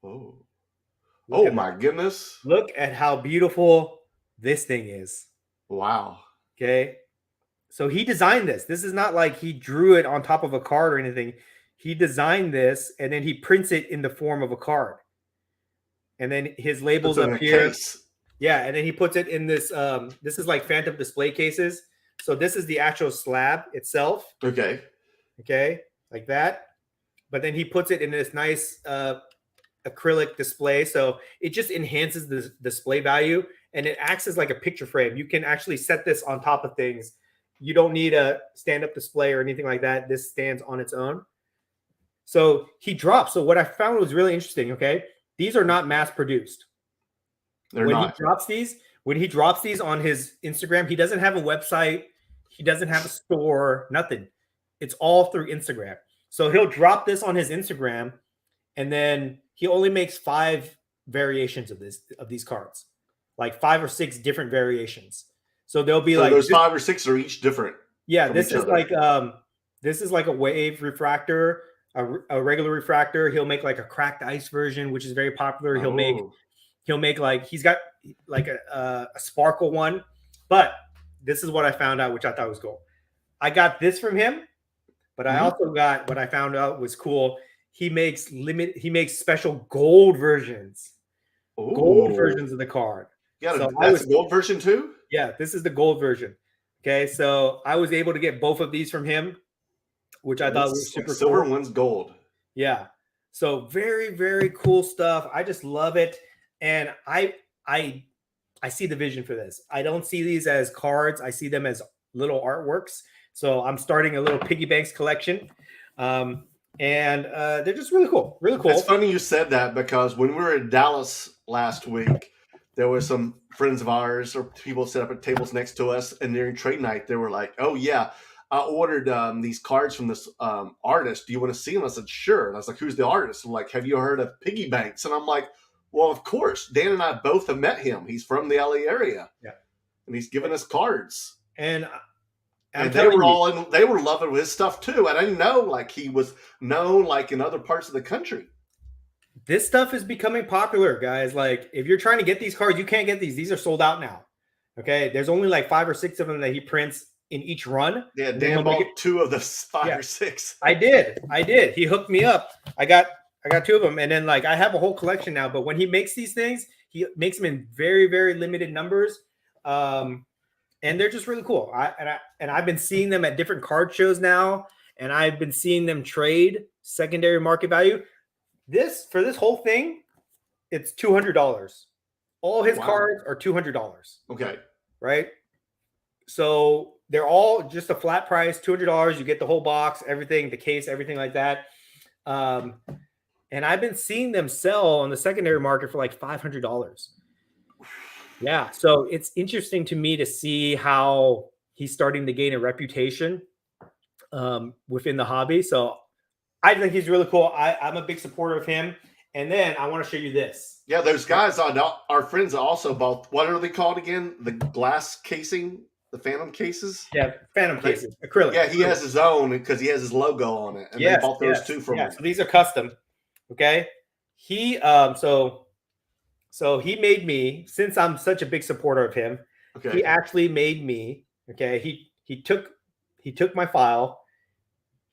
Oh. Oh my goodness.
Look at how beautiful this thing is.
Wow.
Okay. So he designed this. This is not like he drew it on top of a card or anything. He designed this and then he prints it in the form of a card. And then his labels up here.
Case.
Yeah, and then he puts it in this. This is like phantom display cases. So this is the actual slab itself.
Okay.
Okay, like that. But then he puts it in this nice acrylic display. So it just enhances the display value, and it acts as like a picture frame. You can actually set this on top of things. You don't need a stand-up display or anything like that. This stands on its own. So he drops. So what I found was really interesting. Okay, these are not mass produced.
They're
when
not.
When he drops these on his Instagram, he doesn't have a website. He doesn't have a store, nothing. It's all through Instagram. So he'll drop this on his Instagram, and then he only makes 5 variations of these cards, like 5 or 6 different variations. So there'll be like
those 5 or 6 are each different.
Yeah, this is like a wave refractor, a regular refractor. He'll make like a cracked ice version, which is very popular. He'll make like he's got like a sparkle one. But this is what I found out, which I thought was cool. I got this from him, but I also got what I found out was cool. He makes special gold versions.
Ooh.
Gold versions of the card.
Yeah, so that's a gold version too?
Yeah, this is the gold version. Okay, so I was able to get both of these from him, which I thought was super cool.
Silver, one's gold.
Yeah. So very, very cool stuff. I just love it. And I see the vision for this. I don't see these as cards. I see them as little artworks. So I'm starting a little piggy banks collection. And they're just really cool. Really cool.
It's funny you said that because when we were in Dallas last week, there were some friends of ours or people set up at tables next to us, and during trade night, they were like, "Oh yeah, I ordered these cards from this artist. Do you want to see them? I said, sure. And I was like, who's the artist? I'm like, have you heard of Piggy Banks? And I'm like, well, of course. Dan and I both have met him. He's from the LA area.
Yeah.
And he's given us cards.
And
they were they were loving his stuff too. And I didn't know like he was known like in other parts of the country.
This stuff is becoming popular, guys. Like if you're trying to get these cards, you can't get these. These are sold out now. Okay. There's only like 5 or 6 of them that he prints in each run.
Yeah, Dan bought 2 of the 5 or 6.
I did. He hooked me up. I got 2 of them. And then like I have a whole collection now, but when he makes these things, he makes them in very, very limited numbers. And they're just really cool. I've been seeing them at different card shows now, and I've been seeing them trade secondary market value. For this whole thing, it's $200. All his cards are $200.
Okay.
Right? So they're all just a flat price, $200. You get the whole box, everything, the case, everything like that. And I've been seeing them sell on the secondary market for like $500. Yeah, so it's interesting to me to see how he's starting to gain a reputation within the hobby. So I think he's really cool. I'm a big supporter of him. And then I want to show you this.
Yeah, those guys, our friends also bought, what are they called again? The glass casing, the Phantom cases?
Yeah, Phantom cases, acrylic.
Yeah, he has his own because he has his logo on it. And they bought those too from him.
So these are custom. Okay. He, so he made me, since I'm such a big supporter of him, he actually made me, he took my file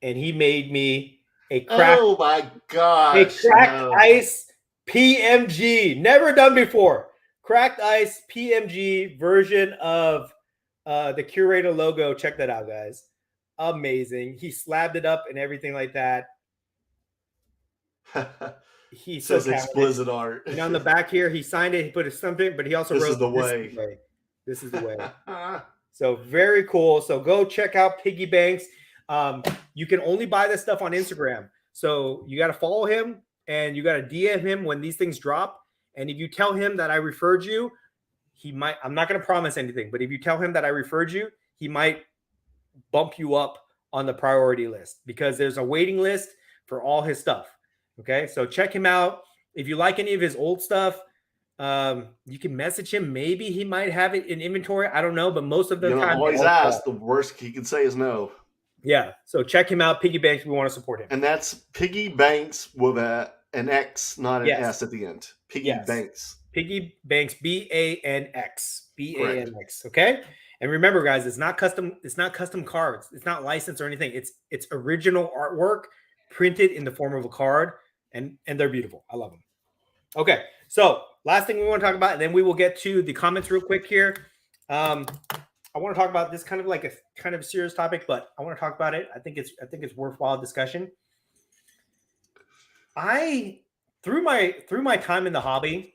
and he made me a cracked,
oh my gosh,
ice PMG, never done before. Cracked ice PMG version of the Curator logo. Check that out, guys. Amazing. He slabbed it up and everything like that. He
says explicit art.
And on the back here, he signed it. He put his thumbprint, but he also wrote,
"This is the way.
This is the way." So very cool. So go check out Piggy Banks. You can only buy this stuff on Instagram. So you got to follow him and you got to DM him when these things drop. And if you tell him that I referred you, he might. I'm not going to promise anything, but if you tell him that I referred you, he might bump you up on the priority list because there's a waiting list for all his stuff. Okay, so check him out. If you like any of his old stuff, you can message him. Maybe he might have it in inventory. I don't know, but most of the time,
always ask. The worst he can say is no.
Yeah, so check him out, Piggy Banks. We want to support him.
And that's Piggy Banks with an X, not an S at the end. Piggy Banks.
Piggy Banks, BANX. BANX. Okay. And remember, guys, it's not custom. It's not custom cards. It's not licensed or anything. It's original artwork printed in the form of a card. And they're beautiful. I love them. Okay, so last thing we want to talk about, and then we will get to the comments real quick here. I want to talk about this kind of like a kind of serious topic, but I want to talk about it. I think it's worthwhile discussion. Through my time in the hobby,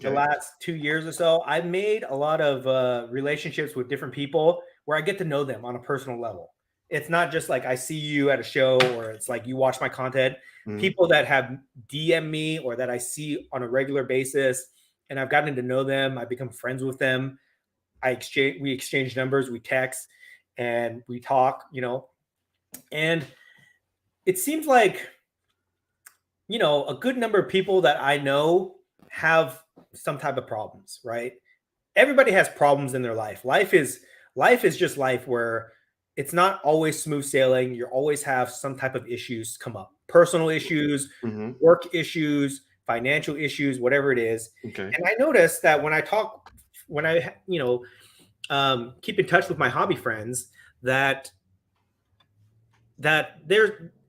the last 2 years or so, I've made a lot of relationships with different people where I get to know them on a personal level. It's not just like I see you at a show or it's like you watch my content. People that have DM me or that I see on a regular basis and I've gotten to know them. I become friends with them. We exchange numbers, we text and we talk, and it seems like, a good number of people that I know have some type of problems, right? Everybody has problems in their life. Life is just life where it's not always smooth sailing. You always have some type of issues come up. Personal issues, work issues, financial issues, whatever it is. And I noticed that when I keep in touch with my hobby friends, that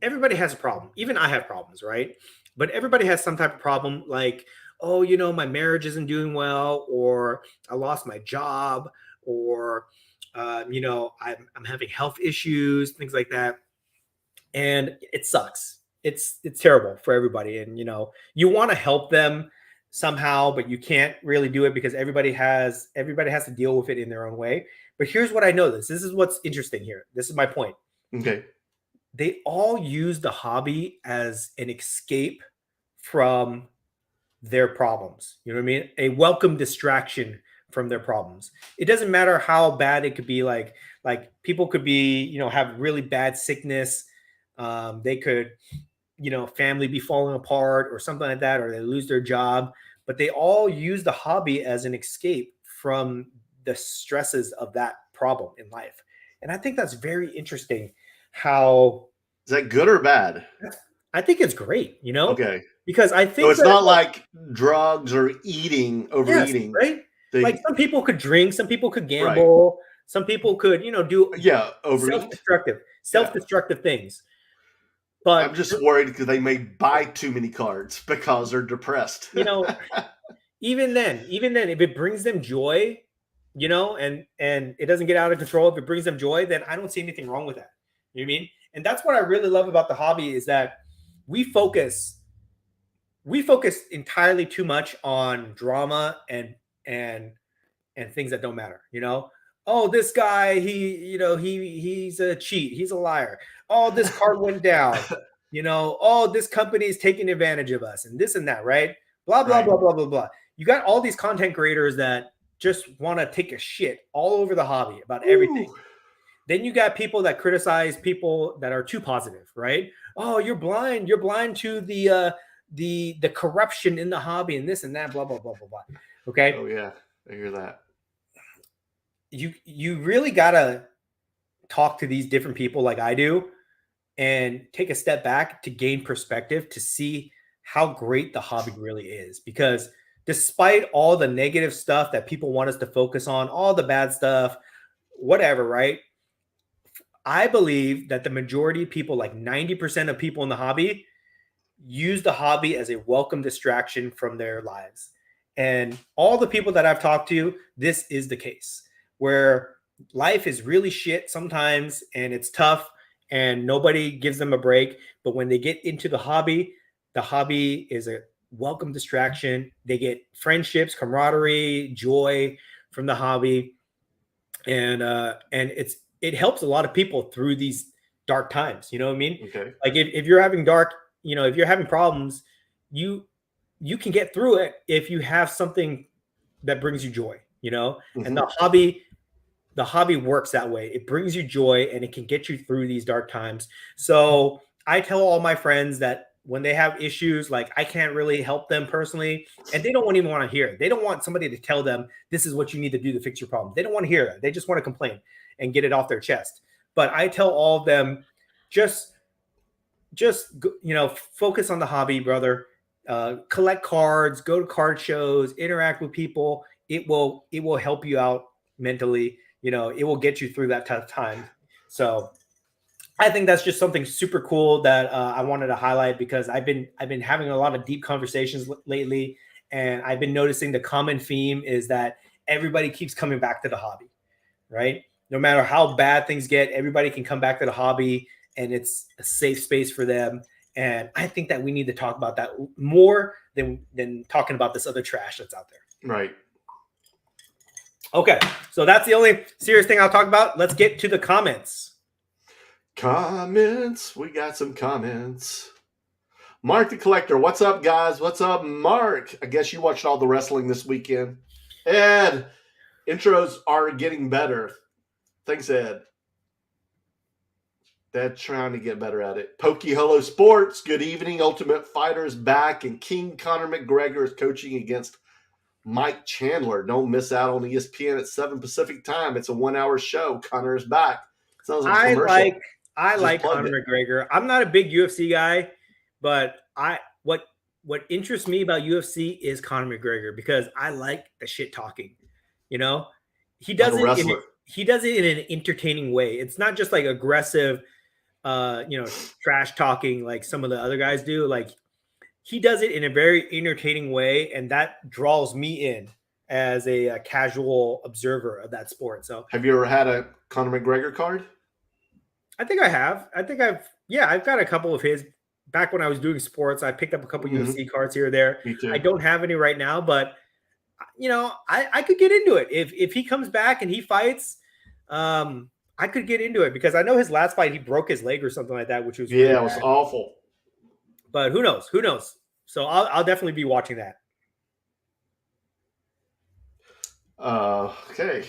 everybody has a problem. Even I have problems, right? But everybody has some type of problem, like, oh, my marriage isn't doing well, or I lost my job, or I'm having health issues, things like that. And it sucks. It's terrible for everybody. And, you want to help them somehow, but you can't really do it because everybody has to deal with it in their own way. But here's what I noticed. This is what's interesting here. This is my point.
Okay.
They all use the hobby as an escape from their problems. You know what I mean? A welcome distraction from their problems. It doesn't matter how bad it could be. Like people could be, you know, have really bad sickness. They could, you know, family be falling apart or something like that, or they lose their job, but they all use the hobby as an escape from the stresses of that problem in life. And I think that's very interesting. How
is that good or bad?
I think it's great, you know?
Okay.
Because I think
so it's not like drugs or overeating.
Yes, right? Like some people could drink, some people could gamble, some people could, you know, do
overeat.
self-destructive things. But
I'm just worried because they may buy too many cards because they're depressed.
You know, even then, if it brings them joy, you know, and it doesn't get out of control, if it brings them joy, then I don't see anything wrong with that. You know what I mean? And that's what I really love about the hobby is that we focus entirely too much on drama and things that don't matter, you know? Oh, this guy, he's a cheat. He's a liar. Oh, this card went down. You know, oh, this company is taking advantage of us and this and that, right? Blah, blah, blah, blah, blah, blah. You got all these content creators that just want to take a shit all over the hobby about everything. Then you got people that criticize people that are too positive, right? Oh, you're blind. You're blind to the corruption in the hobby and this and that, blah, blah, blah, blah, blah. Okay.
Oh yeah, I hear that.
You really gotta talk to these different people like I do and take a step back to gain perspective to see how great the hobby really is. Because despite all the negative stuff that people want us to focus on, all the bad stuff, whatever, right? I believe that the majority of people, like 90% of people in the hobby, use the hobby as a welcome distraction from their lives. And all the people that I've talked to, this is the case, where life is really shit sometimes and it's tough and nobody gives them a break. But when they get into the hobby is a welcome distraction. They get friendships, camaraderie, joy from the hobby. And it helps a lot of people through these dark times. You know what I mean?
Okay.
Like if you're having if you're having problems, you can get through it if you have something that brings you joy, you know? Mm-hmm. And the hobby works that way. It brings you joy and it can get you through these dark times. So I tell all my friends that when they have issues, like I can't really help them personally, and they don't even want to hear it. They don't want somebody to tell them this is what you need to do to fix your problem. They don't want to hear that. They just want to complain and get it off their chest. But I tell all of them, just focus on the hobby, brother. Collect cards, go to card shows, interact with people. It will help you out mentally. You know, it will get you through that tough time. So I think that's just something super cool that I wanted to highlight because I've been having a lot of deep conversations lately, and I've been noticing the common theme is that everybody keeps coming back to the hobby, right? No matter how bad things get, everybody can come back to the hobby, and it's a safe space for them. And I think that we need to talk about that more than talking about this other trash that's out there.
Right.
Okay, so that's the only serious thing I'll talk about. Let's get to the comments.
We got some comments. Mark the Collector. What's up, guys? What's up, Mark? I guess you watched all the wrestling this weekend. Ed, intros are getting better. Thanks, Ed. They're trying to get better at it. Pokey Hello Sports. Good evening. Ultimate Fighter is back, and King Conor McGregor is coaching against Mike Chandler. Don't miss out on ESPN at 7 Pacific time. It's a 1-hour show. Conor is back. Sounds like a commercial.
I like Conor McGregor. I'm not a big UFC guy, but what interests me about UFC is Conor McGregor because I like the shit talking. You know, he does it in an entertaining way. It's not just like aggressive, trash talking like some of the other guys do. Like he does it in a very entertaining way, and that draws me in as a casual observer of that sport. So,
have you ever had a Conor McGregor card?
I think I have. I've got a couple of his back when I was doing sports. I picked up a couple UFC cards here or there.
Me too.
I don't have any right now, but I could get into it. If he comes back and he fights, I could get into it because I know his last fight, he broke his leg or something like that, which was
really bad. It was awful.
But who knows? Who knows? So I'll definitely be watching that.
Okay.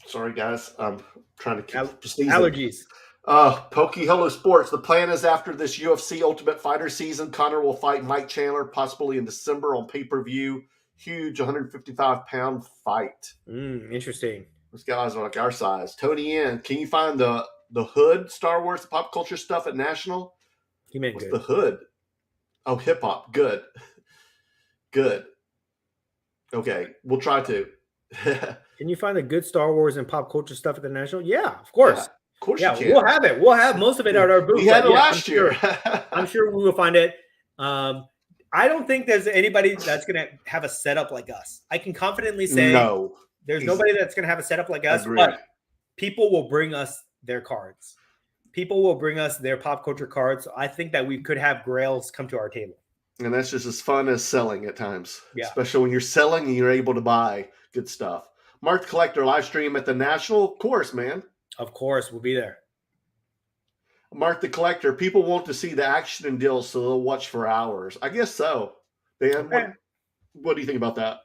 Sorry, guys. I'm trying to keep sneezing.
Allergies.
Pokey Hello Sports. The plan is after this UFC Ultimate Fighter season, Conor will fight Mike Chandler, possibly in December on pay-per-view. Huge 155-pound fight.
Interesting.
Those guys are like our size. Tony N, can you find the Hood Star Wars pop culture stuff at National?
He meant
What's
good.
the Hood? Oh, hip hop. Good. Good. Okay, we'll try to.
Can you find the good Star Wars and pop culture stuff at the National? Yeah, of course.
Yeah, of course
yeah,
you can.
We'll have it. We'll have most of it at our booth.
We had it last year.
I'm sure we will find it. I don't think there's anybody that's going to have a setup like us. I can confidently say
no.
There's nobody that's going to have a setup like us,
Agreed.
but people will bring us their cards. People will bring us their pop culture cards. I think that we could have grails come to our table.
And that's just as fun as selling at times.
Yeah.
Especially when you're selling and you're able to buy good stuff. Mark the Collector live stream at the National. Of course, man.
Of course, we'll be there.
Mark the Collector. People want to see the action and deals, so they'll watch for hours. I guess so. Dan, what do you think about that?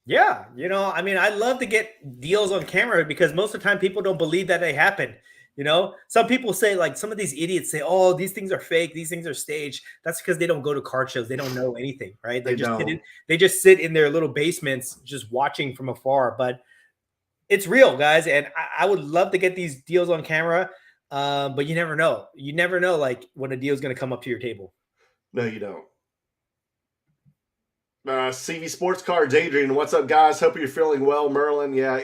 Yeah, I love to get deals on camera because most of the time people don't believe that they happen. Some people say, like, some of these idiots say, oh, these things are fake, these things are staged. That's because they don't go to card shows. They don't know anything, right? They just sit in their little basements just watching from afar. But it's real, guys. And I would love to get these deals on camera. But you never know. You never know, like, when a deal is going to come up to your table.
No, you don't. CV Sports Cards, Adrian. What's up, guys? Hope you're feeling well, Merlin. Yeah,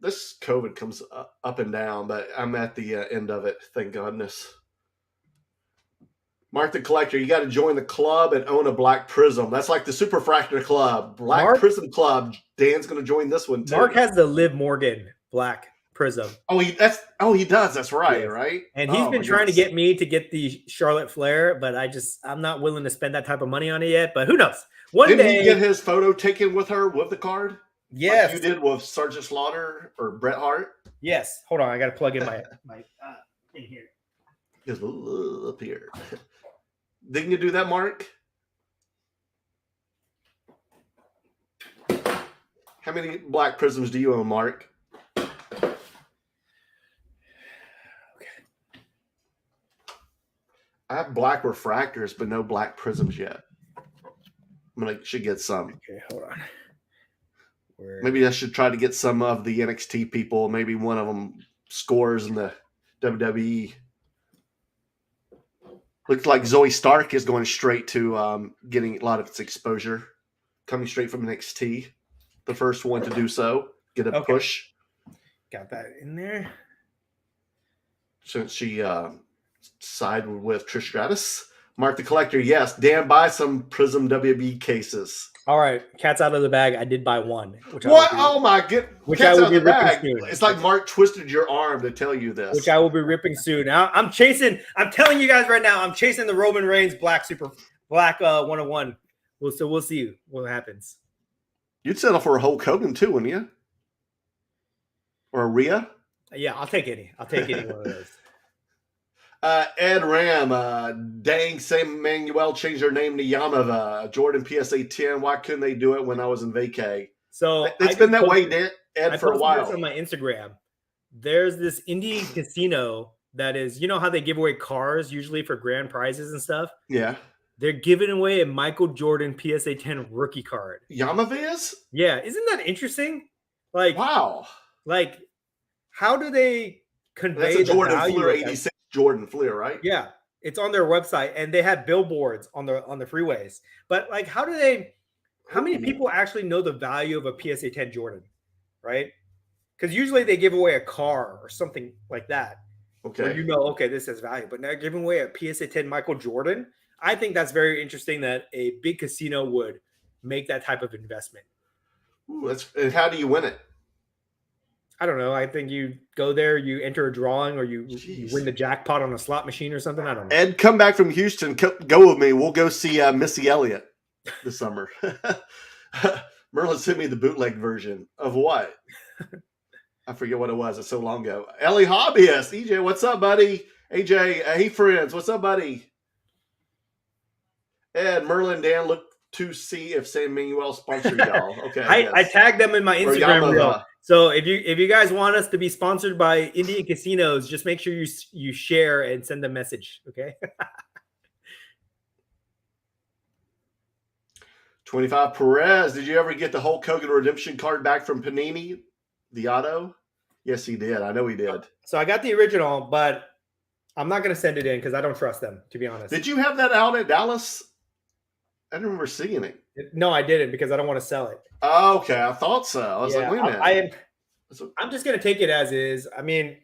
this COVID comes up and down, but I'm at the end of it. Thank goodness. Mark the Collector, you got to join the club and own a Black Prism. That's like the Superfractor Club. Prism Club. Dan's going to join this one too.
Mark has the Liv Morgan Black Prism.
He does. That's right, yes. Right?
And he's been trying to get me to get the Charlotte Flair, but I'm not willing to spend that type of money on it yet. But who knows?
Didn't he get his photo taken with her with the card?
Yes.
Like you did with Sergeant Slaughter or Bret Hart?
Yes. Hold on. I got to plug in my thing here.
Just up here. Didn't you do that, Mark? How many Black Prisms do you own, Mark? Okay. I have black refractors, but no Black Prisms yet. Should get some.
Okay, hold on.
Maybe I should try to get some of the NXT people. Maybe one of them scores in the WWE. Looks like Zoe Stark is going straight to getting a lot of its exposure. Coming straight from NXT. The first one to do so. Get a push.
Got that in there.
Since she sided with Trish Stratus. Mark the Collector, yes. Dan, buy some Prism WB cases.
All right, cat's out of the bag. I did buy one.
What? Oh my goodness!
Which I will be ripping soon.
It's like Mark twisted your arm to tell you this.
Which I will be ripping soon. Now I'm chasing. I'm telling you guys right now. I'm chasing the Roman Reigns Black 101. We'll see what happens.
You'd settle for a Hulk Hogan too, wouldn't you? Or a Rhea?
Yeah, I'll take any. I'll take any one of those.
Ed Ram, dang, Sam Manuel changed their name to Yamava. Jordan PSA 10. Why couldn't they do it when I was in vacay?
So
it's been that way, Ed, for a while.
On my Instagram, there's this indie casino that is, you know how they give away cars usually for grand prizes and stuff?
Yeah.
They're giving away a Michael Jordan PSA 10 rookie card.
Yamava is?
Yeah. Isn't that interesting? Like,
wow.
Like, how do they convey
That's a Jordan
value
Fleer 86 Jordan Fleer, right?
Yeah. It's on their website and they have billboards on the freeways. But like, how many people actually know the value of a PSA 10 Jordan, right? Because usually they give away a car or something like that.
Okay.
Where you know, okay, this has value. But now giving away a PSA 10 Michael Jordan, I think that's very interesting that a big casino would make that type of investment.
Ooh, and how do you win it?
I don't know. I think you go there, you enter a drawing, or you win the jackpot on a slot machine or something. I don't know.
Ed, come back from Houston. Go with me. We'll go see Missy Elliott this summer. Merlin sent me the bootleg version of what? I forget what it was. It's so long ago. Ellie Hobbyist. EJ, what's up, buddy? AJ, hey, friends. What's up, buddy? Ed, Merlin, Dan look to see if San Manuel sponsored y'all. Okay.
I tagged them in my Instagram reel. So if you guys want us to be sponsored by Indian casinos, just make sure you share and send a message. Okay.
25 Perez. Did you ever get the Hulk Hogan redemption card back from Panini? The auto? Yes, he did. I know he did.
So I got the original, but I'm not going to send it in because I don't trust them, to be honest.
Did you have that out at Dallas? I don't remember seeing it.
No, I didn't because I don't want to sell it.
Oh, okay. I thought so. I was like, wait a minute.
I'm just going to take it as is. I mean,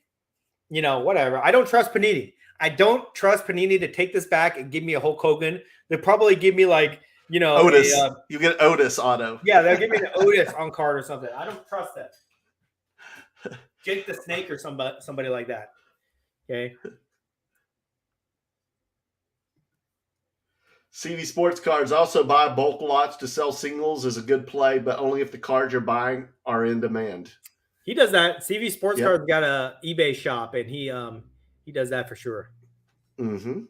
whatever. I don't trust Panini. I don't trust Panini to take this back and give me a Hulk Hogan. They'll probably give me
Otis. You get Otis auto.
Yeah, they'll give me the Otis on card or something. I don't trust that. Jake the Snake or somebody like that. Okay.
CV Sports Cards also buy bulk lots to sell singles is a good play, but only if the cards you're buying are in demand.
He does that. CV Sports Cards got a eBay shop, and he does that for sure.
Mm-hmm.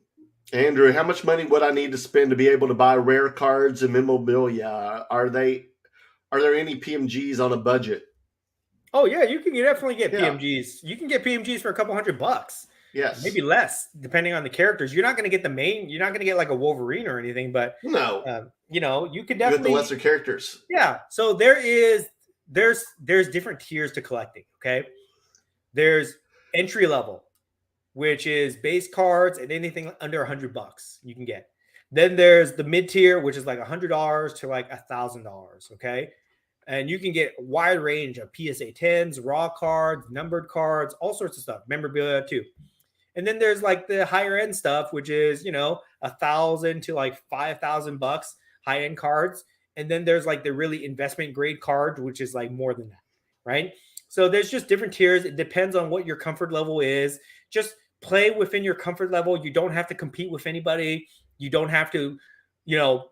Andrew, how much money would I need to spend to be able to buy rare cards and memorabilia? Are there any PMGs on a budget?
Oh yeah, you can definitely get PMGs. You can get PMGs for a couple $100.
Yes,
maybe less depending on the characters. You're not going to get the main. You're not going to get like a Wolverine or anything, but
no,
you could definitely
get the lesser characters.
Yeah. So there's different tiers to collecting. Okay, there's entry level, which is base cards and anything under $100 you can get. Then there's the mid tier, which is like $100 to like $1,000. Okay. And you can get a wide range of PSA 10s, raw cards, numbered cards, all sorts of stuff, memorabilia too. And then there's like the higher end stuff, which is, $1,000 to like $5,000 high end cards. And then there's like the really investment grade card, which is like more than that. Right. So there's just different tiers. It depends on what your comfort level is. Just play within your comfort level. You don't have to compete with anybody. You don't have to,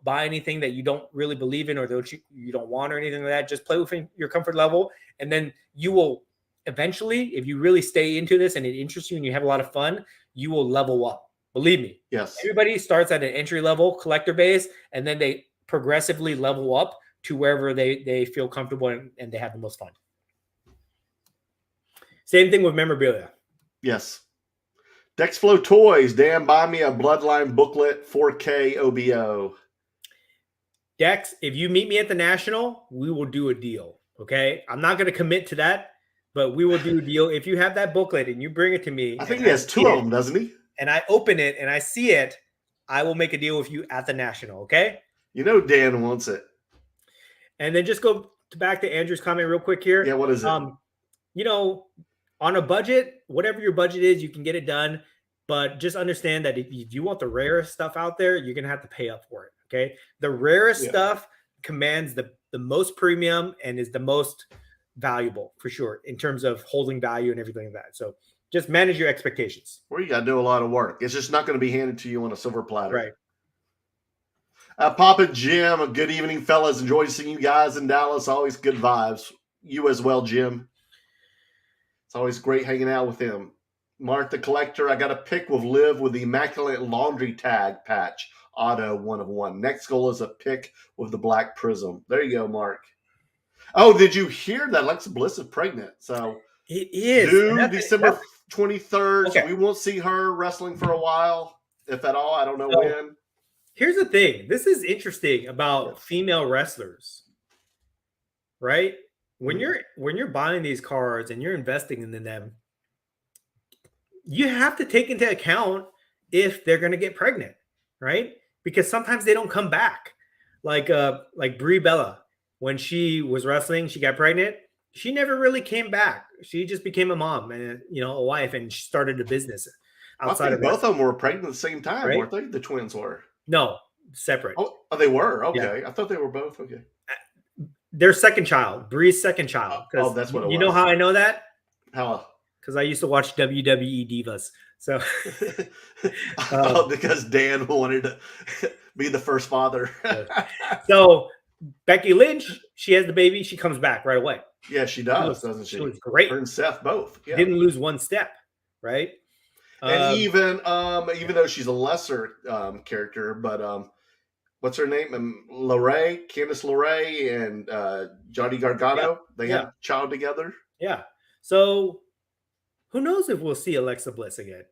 buy anything that you don't really believe in or that you don't want or anything like that. Just play within your comfort level. And then you will eventually, if you really stay into this and it interests you and you have a lot of fun, you will level up. Believe me.
Yes.
Everybody starts at an entry level collector base, and then they progressively level up to wherever they feel comfortable and they have the most fun. Same thing with memorabilia.
Yes. Dexflow Toys, Dan, buy me a Bloodline booklet, 4K OBO.
Dex, if you meet me at the National, we will do a deal. Okay. I'm not going to commit to that, but we will do a deal. If you have that booklet and you bring it to me.
I think he has two of them, doesn't he?
And I open it and I see it, I will make a deal with you at the National. Okay.
Dan wants it.
And then just go back to Andrew's comment real quick here.
Yeah. What is it?
On a budget, whatever your budget is, you can get it done. But just understand that if you want the rarest stuff out there, you're going to have to pay up for it. Okay. The rarest stuff commands the most premium and is the most valuable for sure in terms of holding value and everything like that. So just manage your expectations.
Well, you got to do a lot of work. It's just not going to be handed to you on a silver platter.
Right.
Papa Jim, a good evening, fellas. Enjoyed seeing you guys in Dallas. Always good vibes. You as well, Jim. It's always great hanging out with him. Mark the Collector, I got a pick with Liv with the Immaculate Laundry Tag patch. Auto 1 of 1. Next goal is a pick with the Black Prism. There you go, Mark. Oh, did you hear that Alexa Bliss is pregnant? So
it is.
Due December 23rd.
Okay.
So we won't see her wrestling for a while, if at all. I don't know when.
Here's the thing. This is interesting about female wrestlers, right? When you're buying these cards and you're investing in them, you have to take into account if they're going to get pregnant, right? Because sometimes they don't come back. Like Brie Bella, when she was wrestling, she got pregnant. She never really came back. She just became a mom and a wife, and she started a business outside of
both of them were pregnant at the same time,
right?
weren't they? The twins were.
No, separate.
Oh, they were? Okay.
Yeah.
I thought they were both. Okay.
Their second child, Bree's second child.
Oh, that's what it was.
You know how I know that?
How?
Because I used to watch WWE Divas. So
because Dan wanted to be the first father.
So Becky Lynch, she has the baby. She comes back right away.
Yeah, she does, doesn't she?
She was great.
Her and Seth both. Yeah.
Didn't lose one step, right?
And even though she's a lesser character, but what's her name? Candice LeRae, and Johnny Gargano. They had a child together.
Yeah. So who knows if we'll see Alexa Bliss again?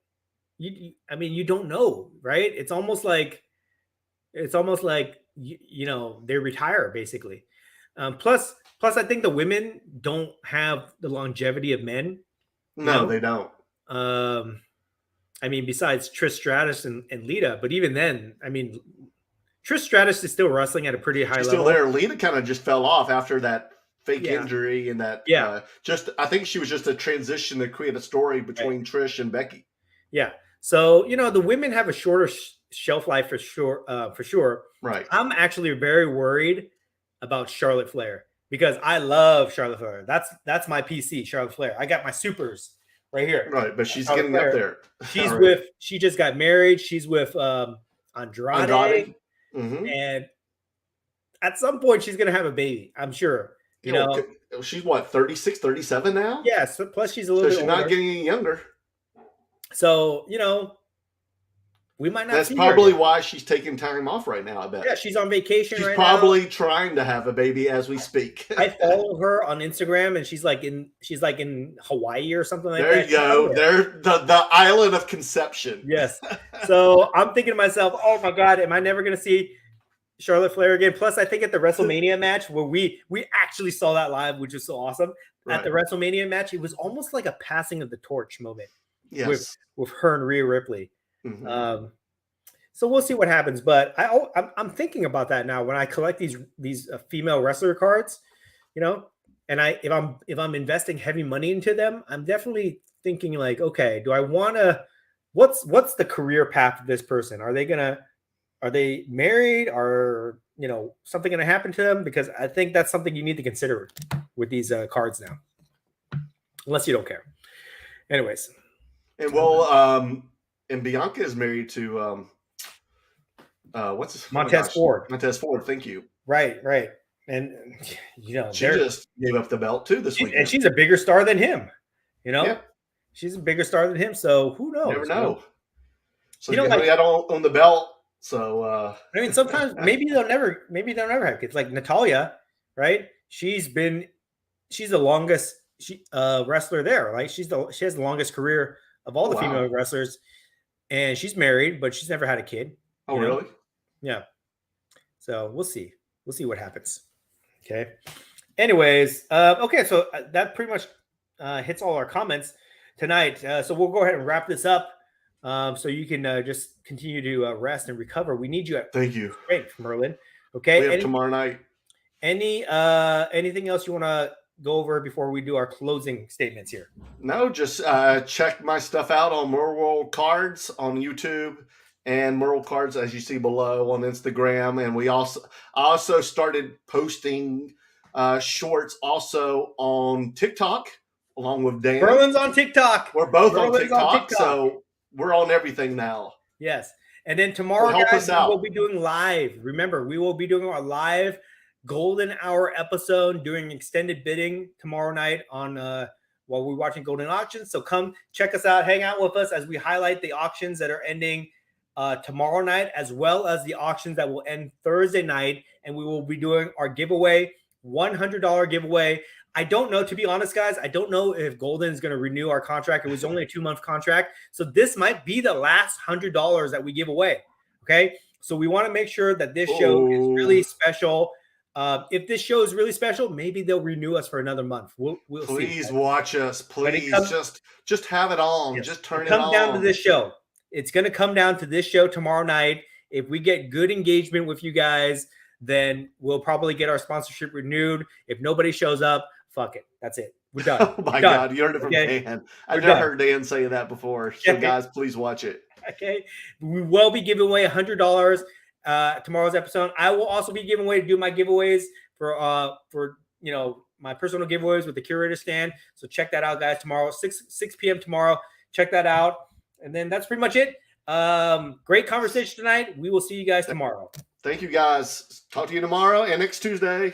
I mean, you don't know, right? It's almost like you know, they retire basically. Plus, I think the women don't have the longevity of men.
No, they don't.
I mean, besides Trish Stratus and Lita, but even then, I mean, Trish Stratus is still wrestling at a pretty high level.
Still there. Lita kind of just fell off after that fake injury and that. I think she was just a transition to create a story between Trish and Becky.
Yeah. So, you know, the women have a shorter shelf life for sure.
Right.
I'm actually very worried about Charlotte Flair because I love Charlotte Flair. That's my PC, Charlotte Flair. I got my supers right here.
Right, but she's Charlotte getting Flair. Up there.
She just got married. She's with Andrade.
Mm-hmm.
And at some point she's going to have a baby, I'm sure. You know,
she's what, 36, 37 now?
Yes, plus she's a little bit older.
She's not getting any younger.
So, you know, we might not.
That's probably why she's taking time off right now, I bet.
Yeah, she's on vacation right now.
She's probably trying to have a baby as we speak.
I follow her on Instagram and she's like in Hawaii or something like that.
There you go. They're the island of conception.
Yes. So I'm thinking to myself, oh my God, am I never going to see Charlotte Flair again? Plus, I think at the WrestleMania match where we actually saw that live, which was so awesome. Right. At the WrestleMania match, it was almost like a passing of the torch moment.
Yes.
With her and Rhea Ripley.
Mm-hmm.
So we'll see what happens. But I'm thinking about that now when I collect these female wrestler cards, you know, and if I'm investing heavy money into them, I'm definitely thinking like, okay, do I want to? What's the career path of this person? Are they married? Or, you know, something going to happen to them? Because I think that's something you need to consider with these cards now, unless you don't care. Anyways.
And well, and Bianca is married to
Montez Ford.
Montez Ford, thank you.
Right. And you know,
she just gave up the belt too this week.
And she's a bigger star than him. You know?
Yeah. She's
a bigger star than him. So who knows?
Never know. So
you know,
like, I don't own the belt. So
I mean, sometimes maybe they'll never have kids. Like Natalia, right? She's the longest wrestler there, right? She has the longest career of all the female wrestlers, and she's married, but she's never had a kid.
Oh, really?
Yeah. So we'll see what happens. Okay. Anyways, okay. So that pretty much hits all our comments tonight. So we'll go ahead and wrap this up. So you can just continue to rest and recover. We need you.
Thank you.
Great, Merlin. Okay.
We have tomorrow night.
Anything else you want to go over before we do our closing statements here?
No, just check my stuff out on Merleworld Cards on YouTube and Merleworld Cards, as you see below, on Instagram. And I also started posting shorts also on TikTok along with Dan.
Merlin's on TikTok.
We're both on TikTok, so we're on everything now.
Yes. And then tomorrow, guys, we will be doing live. Remember, we will be doing our live Golden Hour episode, doing extended bidding tomorrow night on while we're watching Golden Auctions. So come check us out, hang out with us as we highlight the auctions that are ending tomorrow night, as well as the auctions that will end Thursday night. And we will be doing our giveaway, $100 giveaway. I don't know, to be honest, guys, I don't know if Golden is going to renew our contract. It was only a 2-month contract. So this might be the last $100 that we give away. Okay. So we want to make sure that this show is really special. If this show is really special, maybe they'll renew us for another month. We'll
please
see.
Watch us. Please just have it on. Yes. Just turn it on.
Come down to this show. It's going to come down to this show tomorrow night. If we get good engagement with you guys, then we'll probably get our sponsorship renewed. If nobody shows up, fuck it. That's it. We're done.
Oh my God, you heard it from Dan. I've never heard Dan say that before. So guys, please watch it.
Okay. We will be giving away $100 tomorrow's episode. I will also be giving away my giveaways for you know, my personal giveaways with the curator stand. So check that out, guys. Tomorrow, 6 p.m. tomorrow. Check that out. And then that's pretty much it. Great conversation tonight. We will see you guys tomorrow.
Thank you, guys. Talk to you tomorrow and next Tuesday.